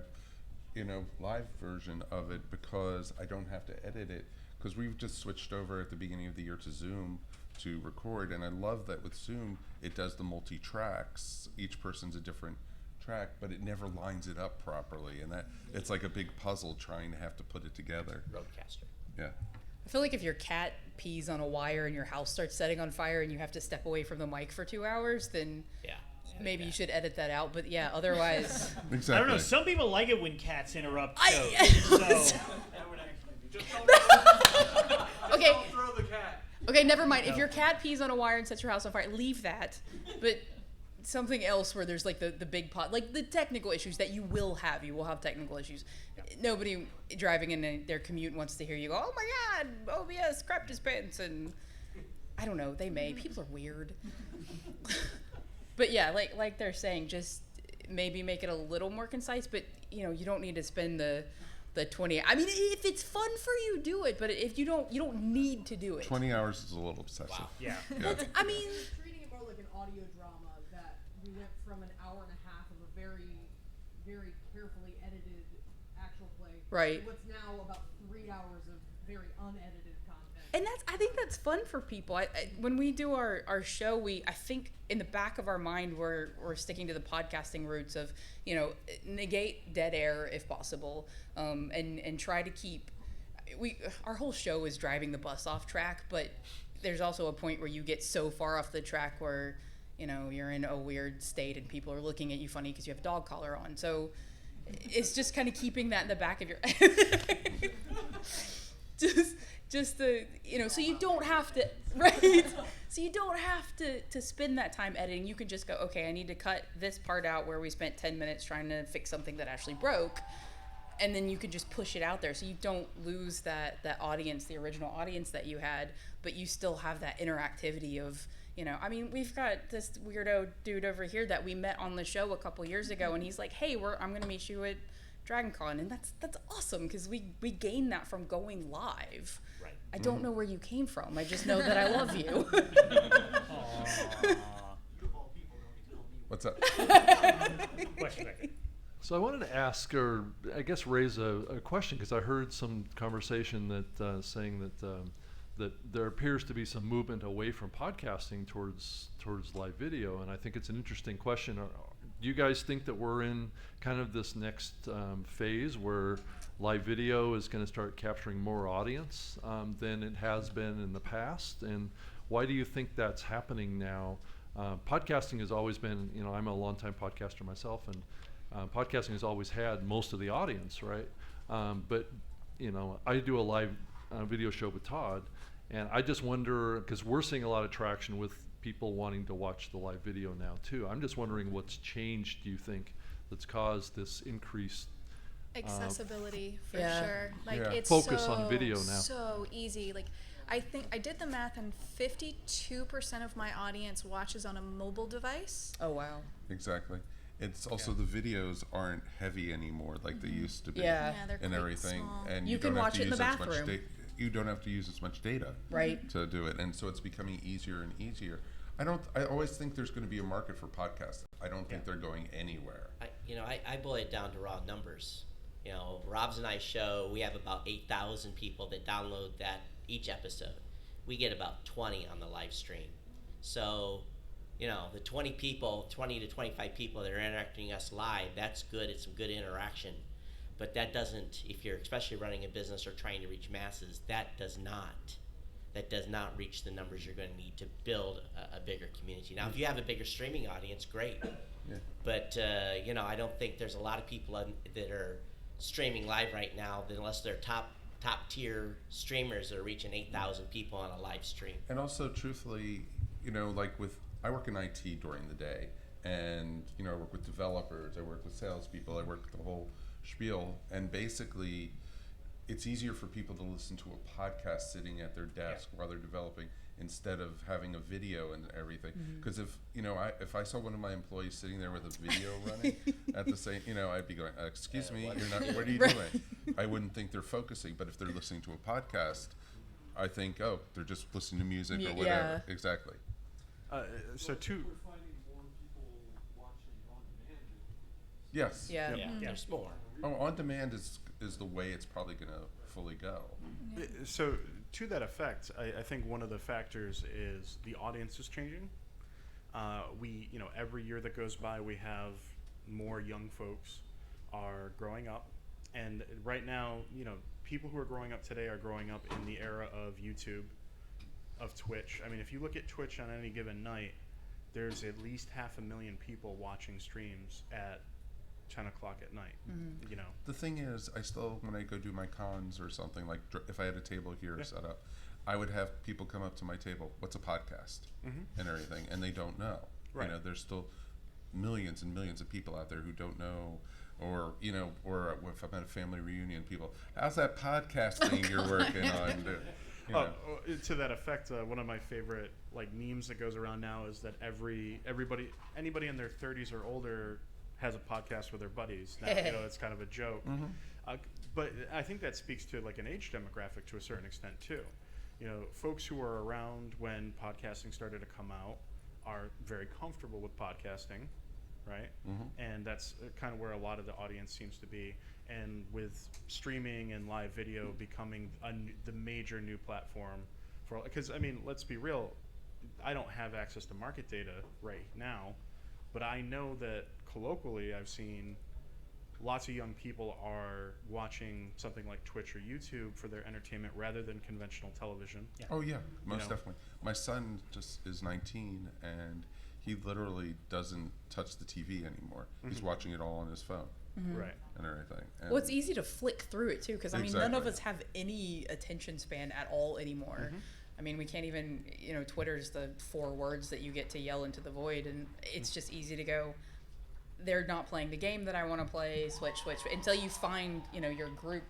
live version of it because I don't have to edit it. Because we've just switched over at the beginning of the year to Zoom to record. And I love that with Zoom, it does the multi-tracks. Each person's a different track, but it never lines it up properly, and that it's like a big puzzle trying to have to put it together. Roadcaster. Yeah. I feel like if your cat pees on a wire and your house starts setting on fire and you have to step away from the mic for 2 hours, then maybe you should edit that out. But otherwise, exactly. I don't know. Some people like it when cats interrupt shows. Okay. Don't throw the cat. Okay, never mind. If your cat pees on a wire and sets your house on fire, leave that. But something else where there's the big pot, the technical issues that you will have. You will have technical issues. Nobody driving in their commute wants to hear you go, oh my God, OBS crapped his pants, and I don't know. They may. People are weird. But yeah, like they're saying, just maybe make it a little more concise. But you don't need to spend the 20. I mean, if it's fun for you, do it. But if you don't need to do it. 20 hours is a little obsessive. Wow. Yeah. I mean, treating it more like an audio drama, that we went from an hour and a half of a very, very carefully edited actual play right. to what's now about 3 hours of very unedited content. And I think that's fun for people. When we do our show, I think in the back of our mind we're sticking to the podcasting roots of negate dead air if possible, and try to keep. Our whole show is driving the bus off track, but there's also a point where you get so far off the track where you're in a weird state and people are looking at you funny because you have a dog collar on. So it's just kind of keeping that in the back of your just the so you don't have to so you don't have to spend that time editing. You can just go, okay, I need to cut this part out where we spent 10 minutes trying to fix something that actually broke. and then you can just push it out there, so you don't lose that audience, the original audience that you had, but you still have that interactivity of, I mean, we've got this weirdo dude over here that we met on the show a couple years ago, and he's like, hey, I'm gonna meet you at DragonCon, and that's awesome, because we gained that from going live. Right. I don't know where you came from. I just know that I love you. What's up? Question. So I wanted to ask, or I guess raise a question, because I heard some conversation that saying that there appears to be some movement away from podcasting towards live video, and I think it's an interesting question. Do you guys think that we're in kind of this next phase where live video is going to start capturing more audience than it has been in the past? And why do you think that's happening now? Podcasting has always been, I'm a longtime podcaster myself, and podcasting has always had most of the audience, right? But I do a live video show with Todd, and I just wonder, because we're seeing a lot of traction with people wanting to watch the live video now too. I'm just wondering what's changed, do you think, that's caused this increased accessibility for Yeah. sure. Like Yeah. it's Focus so, on video now? so easy. Like I think I did the math, and 52% of my audience watches on a mobile device. Oh, wow. Exactly. It's also the videos aren't heavy anymore like they used to be. Yeah. Yeah, they're And quite everything, small. and You you can don't have watch to it in use the as much bathroom. data. You don't have to use as much data Right. to do it, and so it's becoming easier and easier. I always think there's going to be a market for podcasts. I don't think they're going anywhere. I boil it down to raw numbers. Rob's and I show, we have about 8,000 people that download that each episode. We get about 20 on the live stream. So, the 20 to 25 people that are interacting us live, that's good. It's some good interaction. But that doesn't, if you're especially running a business or trying to reach masses, that does not reach the numbers you're going to need to build a bigger community. Now, if you have a bigger streaming audience, great. Yeah. But, I don't think there's a lot of people that are streaming live right now, that unless they're top tier streamers that are reaching 8,000 people on a live stream. And also, truthfully, I work in IT during the day, and I work with developers, I work with salespeople, I work with the whole spiel, and basically, it's easier for people to listen to a podcast sitting at their desk while they're developing instead of having a video and everything. Because if I saw one of my employees sitting there with a video running at the same, I'd be going, "Excuse me, you're not. What are you doing?" I wouldn't think they're focusing. But if they're listening to a podcast, I think, oh, they're just listening to music or whatever. Yeah. Exactly. So two. We're finding more people watching on demand. Yes. Yeah. There's more. Oh, on demand is the way it's probably going to fully go. So to that effect, I think one of the factors is the audience is changing. Every year that goes by, we have more young folks are growing up, and right now, people who are growing up today are growing up in the era of YouTube, of Twitch. I mean, if you look at Twitch on any given night, there's at least 500,000 people watching streams at 10 o'clock at night. The thing is, I still, when I go do my cons or something, like if I had a table here set up, I would have people come up to my table, what's a podcast? And everything, and they don't know. Right. There's still millions and millions of people out there who don't know, or if I'm at a family reunion, people, how's that podcast thing you're working on? To that effect, one of my favorite memes that goes around now is that anybody in their 30s or older has a podcast with their buddies. Now, it's kind of a joke. But I think that speaks to an age demographic to a certain extent too. Folks who were around when podcasting started to come out are very comfortable with podcasting, right? And that's kind of where a lot of the audience seems to be. And with streaming and live video becoming the major new platform because let's be real, I don't have access to market data right now, but I know that colloquially I've seen lots of young people are watching something like Twitch or YouTube for their entertainment rather than conventional television. Oh yeah, most definitely. My son just is 19, and he literally doesn't touch the TV anymore. He's watching it all on his phone. Right. And everything. And Well, it's easy to flick through it too, because none of Exactly. us have any attention span at all anymore. We can't even, Twitter's the 4 words that you get to yell into the void, and it's just easy to go, they're not playing the game that I want to play. Switch until you find your group,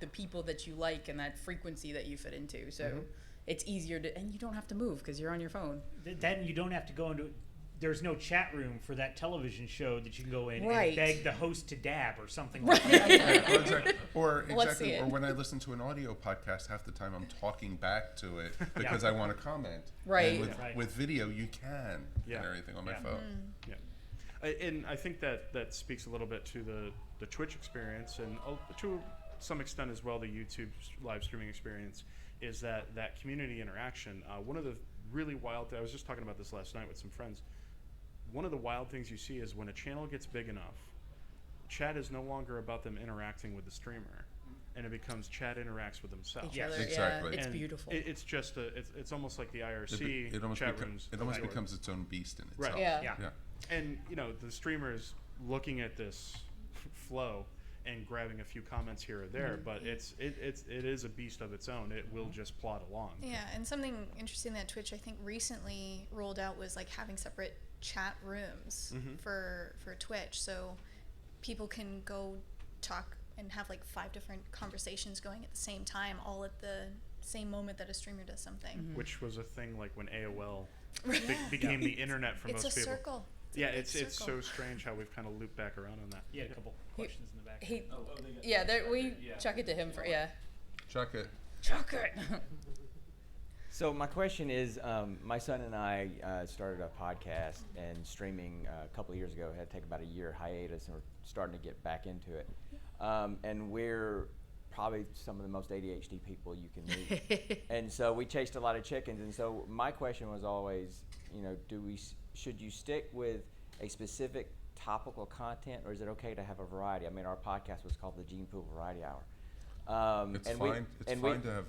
the people that you like and that frequency that you fit into. So it's easier to, and you don't have to move because you're on your phone. Then you don't have to go into. There's no chat room for that television show that you can go in Right. and beg the host to dab or something like that. Let's see it. Or when I listen to an audio podcast, half the time I'm talking back to it because I want to comment. Right. And Right. with video, you can Yeah. and everything on my Yeah. phone. Yeah. And I think that speaks a little bit to the Twitch experience, and to some extent as well the YouTube live streaming experience, is that community interaction. One of the really wild I was just talking about this last night with some friends. One of the wild things you see is when a channel gets big enough, chat is no longer about them interacting with the streamer, and it becomes chat interacts with themselves. Each other, Exactly. yeah, it's And beautiful. It's just it's almost like the IRC It almost, chat rooms. it almost of yours. becomes its own beast in Right. itself. Yeah. Yeah. And the streamers looking at this flow and grabbing a few comments here or there, but it is a beast of its own. It will just plod along. Yeah, and something interesting that Twitch I think recently rolled out was like having separate chat rooms for Twitch, so people can go talk and have like 5 different conversations going at the same time, all at the same moment that a streamer does something. Which was a thing like when AOL became the internet for It's most a people. circle. Yeah, a it's big so circle. strange how we've kind of looped back around on that. You had a couple questions in the back. Chuck it to him for Chuck it. chuck it. So my question is, my son and I started a podcast and streaming a couple of years ago. Had to take about a year hiatus, and we're starting to get back into it. And we're probably some of the most ADHD people you can meet. And so we chased a lot of chickens. And so my question was always, should you stick with a specific topical content, or is it okay to have a variety? I mean, our podcast was called the Gene Pool Variety Hour. It's fine. It's fine to have.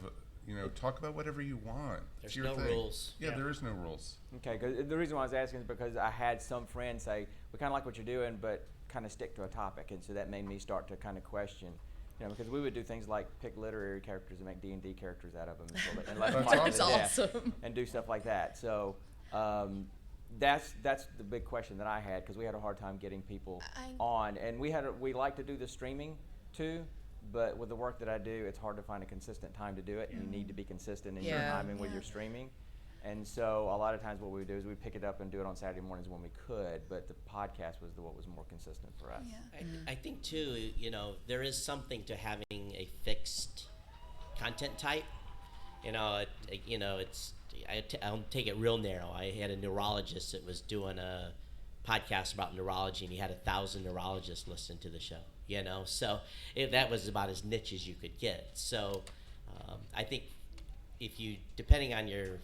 Talk about whatever you want. There's It's your no thing. rules. Yeah, there is no rules. Okay, 'cause the reason why I was asking is because I had some friends say, we kind of like what you're doing, but kind of stick to a topic. And so that made me start to kind of question, because we would do things like pick literary characters and make D&D characters out of them. And let them That's fight awesome. and do stuff like that. So that's the big question that I had, because we had a hard time getting people on. And we like to do the streaming too. But with the work that I do, it's hard to find a consistent time to do it. And you need to be consistent in your timing with your streaming. And so a lot of times what we would do is we pick it up and do it on Saturday mornings when we could. But the podcast was what was more consistent for us. Yeah. I think too, there is something to having a fixed content type. I'll take it real narrow. I had a neurologist that was doing a podcast about neurology, and he had 1,000 neurologists listen to the show. So that was about as niche as you could get. So I think if you, depending on your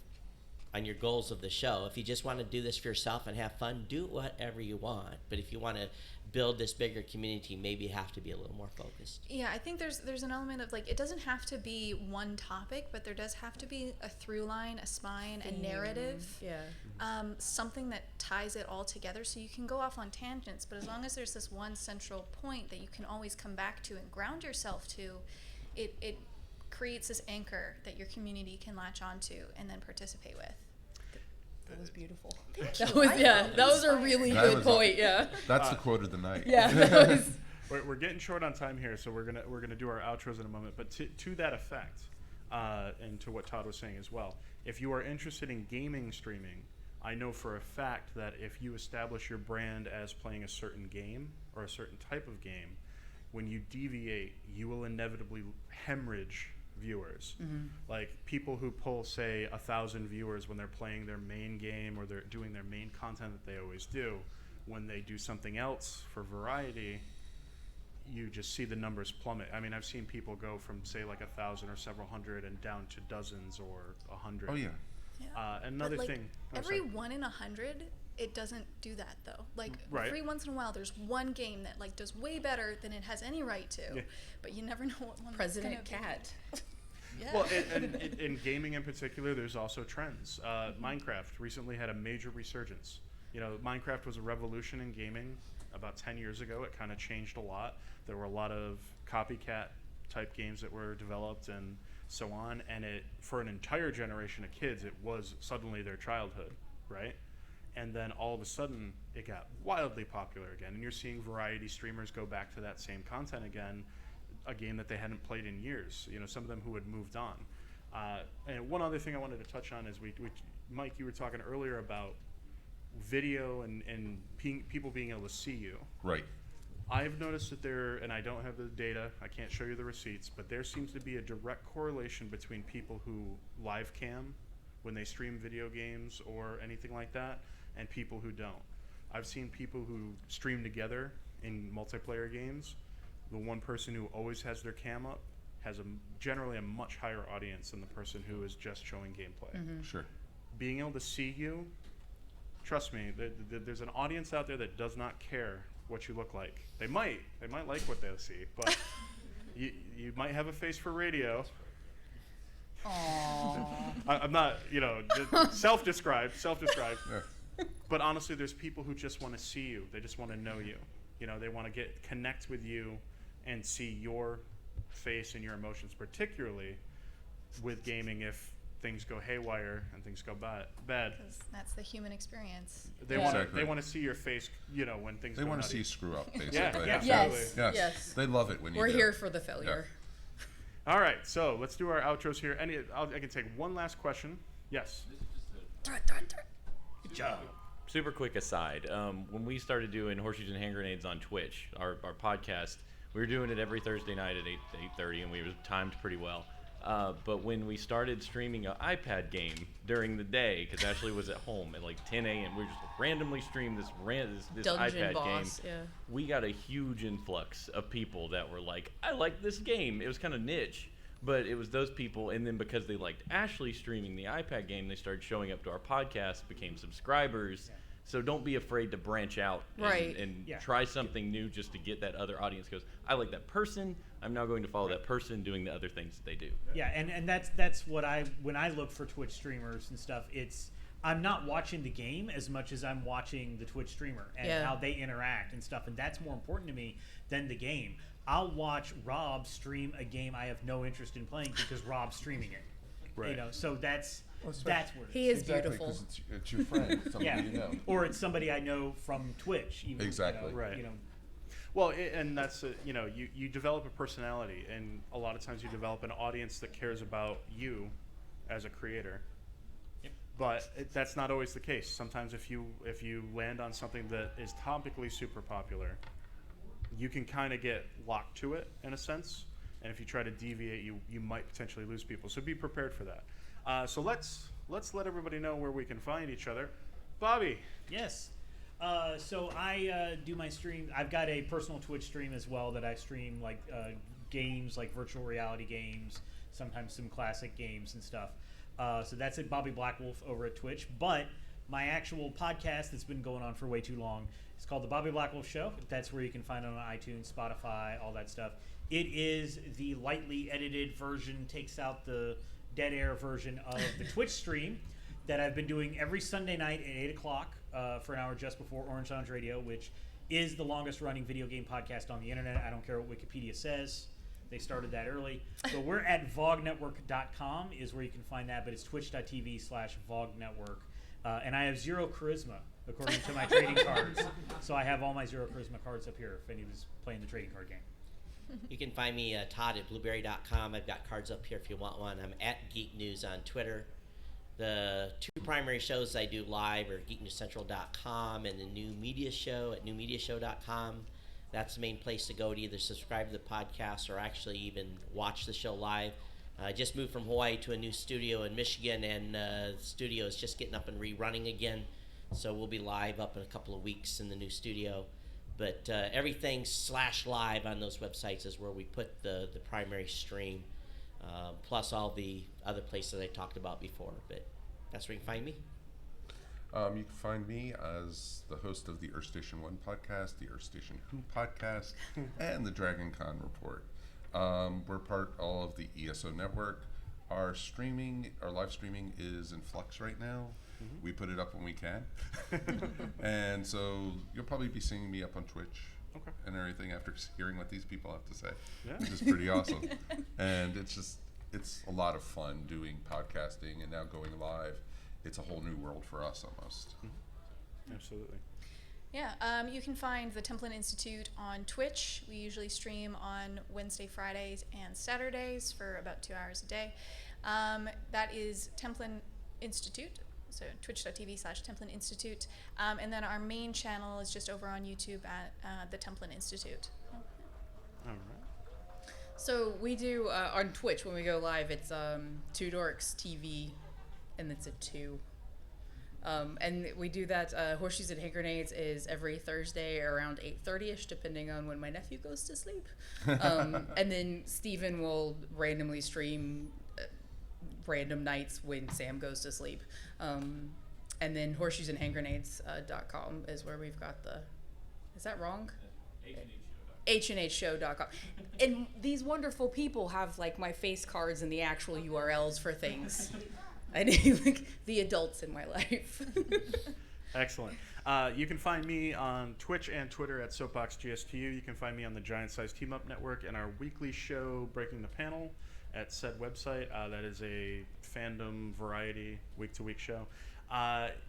goals of the show, if you just want to do this for yourself and have fun, do whatever you want. But if you want to build this bigger community, maybe you have to be a little more focused. Yeah, I think there's an element of it doesn't have to be one topic, but there does have to be a through line, a spine, a narrative. Yeah. Something that ties it all together, so you can go off on tangents, but as long as there's this one central point that you can always come back to and ground yourself to, it creates this anchor that your community can latch onto and then participate with. That was beautiful. That was a really That good was point. That's the quote of the night. Yeah. We're getting short on time here, so we're gonna do our outros in a moment. But to that effect, and to what Todd was saying as well, if you are interested in gaming streaming, I know for a fact that if you establish your brand as playing a certain game or a certain type of game, when you deviate, you will inevitably hemorrhage viewers. Like people who pull, say, 1,000 viewers when they're playing their main game or they're doing their main content that they always do, when they do something else for variety, you just see the numbers plummet. I mean, I've seen people go from, say, like 1,000 or several hundred and down to dozens or 100. Oh yeah. Another But, thing. Every 1 in 100, it doesn't do that though. Right. Every once in a while, there's one game that does way better than it has any right to. Yeah. But you never know what one. President that's gonna Cat. Yeah. Well, and in gaming in particular, there's also trends. Minecraft recently had a major resurgence. Minecraft was a revolution in gaming about 10 years ago. It kind of changed a lot. There were a lot of copycat type games that were developed and so on. And for an entire generation of kids, it was suddenly their childhood, right? and then all of a sudden it got wildly popular again, and you're seeing variety streamers go back to that same content again, a game that they hadn't played in years. You know, some of them who had moved on. And one other thing I wanted to touch on is Mike, you were talking earlier about video and people being able to see you. Right. I've noticed that and I don't have the data, I can't show you the receipts, but there seems to be a direct correlation between people who live cam when they stream video games or anything like that, and people who don't. I've seen people who stream together in multiplayer games. The one person who always has their cam up has generally a much higher audience than the person who is just showing gameplay. Sure. Being able to see you, trust me, there's an audience out there that does not care what you look like. They might like what they see, but you might have a face for radio. I'm not, self-described. Yeah. But honestly, there's people who just want to see you. They just want to know you. You know, they want to connect with you and see your face and your emotions, particularly with gaming if things go haywire and things go bad. Because that's the human experience. They want to see your face, when things They go want to nutty. see you screw up, basically. Yeah, Yes. Yes. Yes. They love it when you We're do. here for the failure. All right, so let's do our outros here. I can take one last question. Yes. Good job. Super quick aside. When we started doing Horseshoes and Hand Grenades on Twitch, our podcast, we were doing it every Thursday night at 8:30, and we were timed pretty well. But when we started streaming an iPad game during the day, because Ashley was at home at like 10 a.m., we just randomly streamed this Dungeon iPad boss, game. yeah. We got a huge influx of people that were like, I like this game. It was kind of niche, but it was those people. And then because they liked Ashley streaming the iPad game, they started showing up to our podcast, became subscribers. Yeah. So don't be afraid to branch out and try something new just to get that other audience goes, I like that person. I'm now going to follow that person doing the other things that they do. Yeah, and that's what when I look for Twitch streamers and stuff, I'm not watching the game as much as I'm watching the Twitch streamer and how they interact and stuff, and that's more important to me than the game. I'll watch Rob stream a game I have no interest in playing because Rob's streaming it. Right. So that's where he is exactly, beautiful. Because it's your friend, somebody you know. Or it's somebody I know from Twitch. Even, exactly. Right. Well, and that's you develop a personality, and a lot of times you develop an audience that cares about you as a creator. Yep. But that's not always the case. Sometimes if you land on something that is topically super popular, you can kind of get locked to it in a sense. And if you try to deviate, you might potentially lose people. So be prepared for that. So let's let everybody know where we can find each other. Bobby. Yes. So I do my stream. I've got a personal Twitch stream as well that I stream like games, like virtual reality games, sometimes some classic games and stuff. So that's at Bobby Blackwolf over at Twitch. But my actual podcast that's been going on for way too long is called The Bobby Blackwolf Show. That's where you can find it on iTunes, Spotify, all that stuff. It is the lightly edited version, takes out the dead air version of the Twitch stream that I've been doing every Sunday night at 8 o'clock for an hour just before Orange Lounge Radio, which is the longest running video game podcast on the internet. I don't care what Wikipedia says. They started that early. So we're at vognetwork.com is where you can find that, but it's twitch.tv/vognetwork. And I have zero charisma, according to my trading cards. So I have all my zero charisma cards up here if anyone's playing the trading card game. You can find me, Todd, at blueberry.com. I've got cards up here if you want one. I'm at Geek News on Twitter. The two primary shows I do live are geeknewscentral.com and the New Media Show at newmediashow.com. That's the main place to go to either subscribe to the podcast or actually even watch the show live. I just moved from Hawaii to a new studio in Michigan, and the studio is just getting up and rerunning again. So we'll be live up in a couple of weeks in the new studio. But everything /live on those websites is where we put the primary stream, plus all the other places I talked about before. But that's where you can find me. You can find me as the host of the Earth Station 1 podcast, the Earth Station Who podcast, and the Dragon Con Report. We're part all of the ESO network. Our live streaming is in flux right now. Mm-hmm. We put it up when we can. And so you'll probably be seeing me up on Twitch and everything after hearing what these people have to say, which is pretty awesome. And it's a lot of fun doing podcasting and now going live. It's a whole new world for us almost. Absolutely. Yeah, you can find the Templin Institute on Twitch. We usually stream on Wednesday, Fridays, and Saturdays for about 2 hours a day. That is Templin Institute, so twitch.tv/Templin Institute. And then our main channel is just over on YouTube at the Templin Institute. All right. So we do on Twitch when we go live. It's Two Dorks TV, and it's a 2. And we do that. Horseshoes and Hand Grenades is every Thursday around 8:30ish, depending on when my nephew goes to sleep. And then Steven will randomly stream random nights when Sam goes to sleep. And then horseshoesandhandgrenades.com is where we've got the. Is that wrong? HNHshow.com. And these wonderful people have like my face cards and the actual URLs for things. I need like the adults in my life. Excellent. You can find me on Twitch and Twitter at SoapboxGSTU. You can find me on the Giant Size Team Up Network and our weekly show, Breaking the Panel, at said website. That is a fandom variety week-to-week show.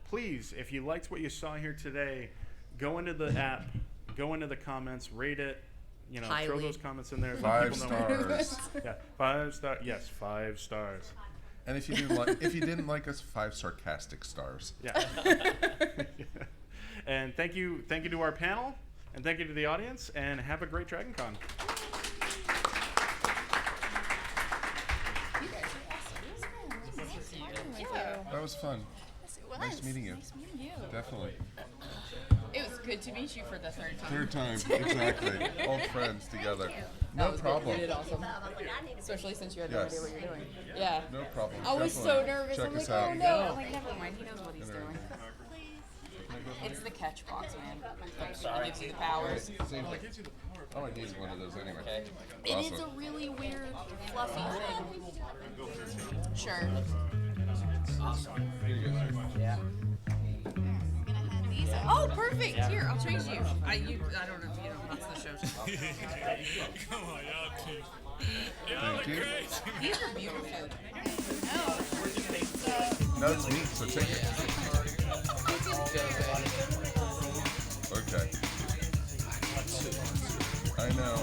Please, if you liked what you saw here today, go into the app, go into the comments, rate it. You know, throw those comments in there. 5 stars. Yeah, 5 stars. Yes, 5 stars. And if you didn't like us, 5 sarcastic stars. Yeah. And thank you to our panel, and thank you to the audience, and have a great Dragon Con. You guys are awesome. Nice working with you. That was fun. Yes, it was. Nice meeting you. Nice meeting you. Definitely. It was good to meet you for the 3rd time. 3rd time, exactly. Old friends together. No problem. You did awesome. Especially since you had no idea what you're doing. Yeah. No problem. I was so nervous. Check I'm us like, out. oh no. I'm like, never mind. He knows what he's doing. It's the catch box, man. It gives you the powers. Same thing. Oh, I need one of those anyway. It Awesome. is a really weird, fluffy thing. Sure. Awesome. Here you go. Yeah. Oh, perfect. Here, I'll trade you. I don't know if you know. That's the show. Come on, y'all two. Thank you. These are beautiful. No, it's neat, so take it. Okay. I know.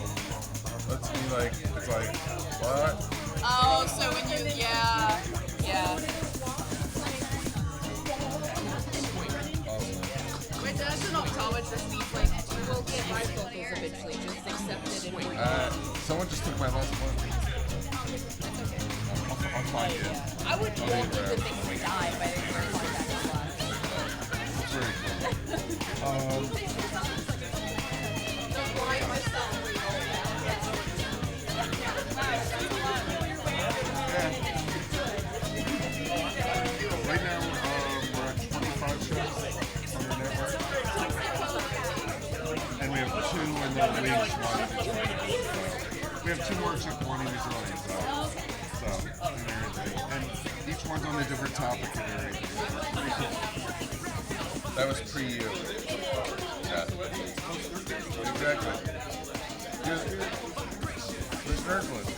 Let's be like, it's like, what? Oh, so when you, yeah. My dad's an optometrist. He's like, you will get bifocals eventually. Just accept it and Someone just took my last one. I'll find it. I would want the thing to die if I didn't wear contacts last. It's very cool. Right now, we're at 25 shows on the network. And we have 2 in the weeks one. We have 2 more except one in Israeli. So, and everything. And each one's on a different topic and everything. Pretty cool. That was pre-you. Yeah. Exactly. You're Kirkland.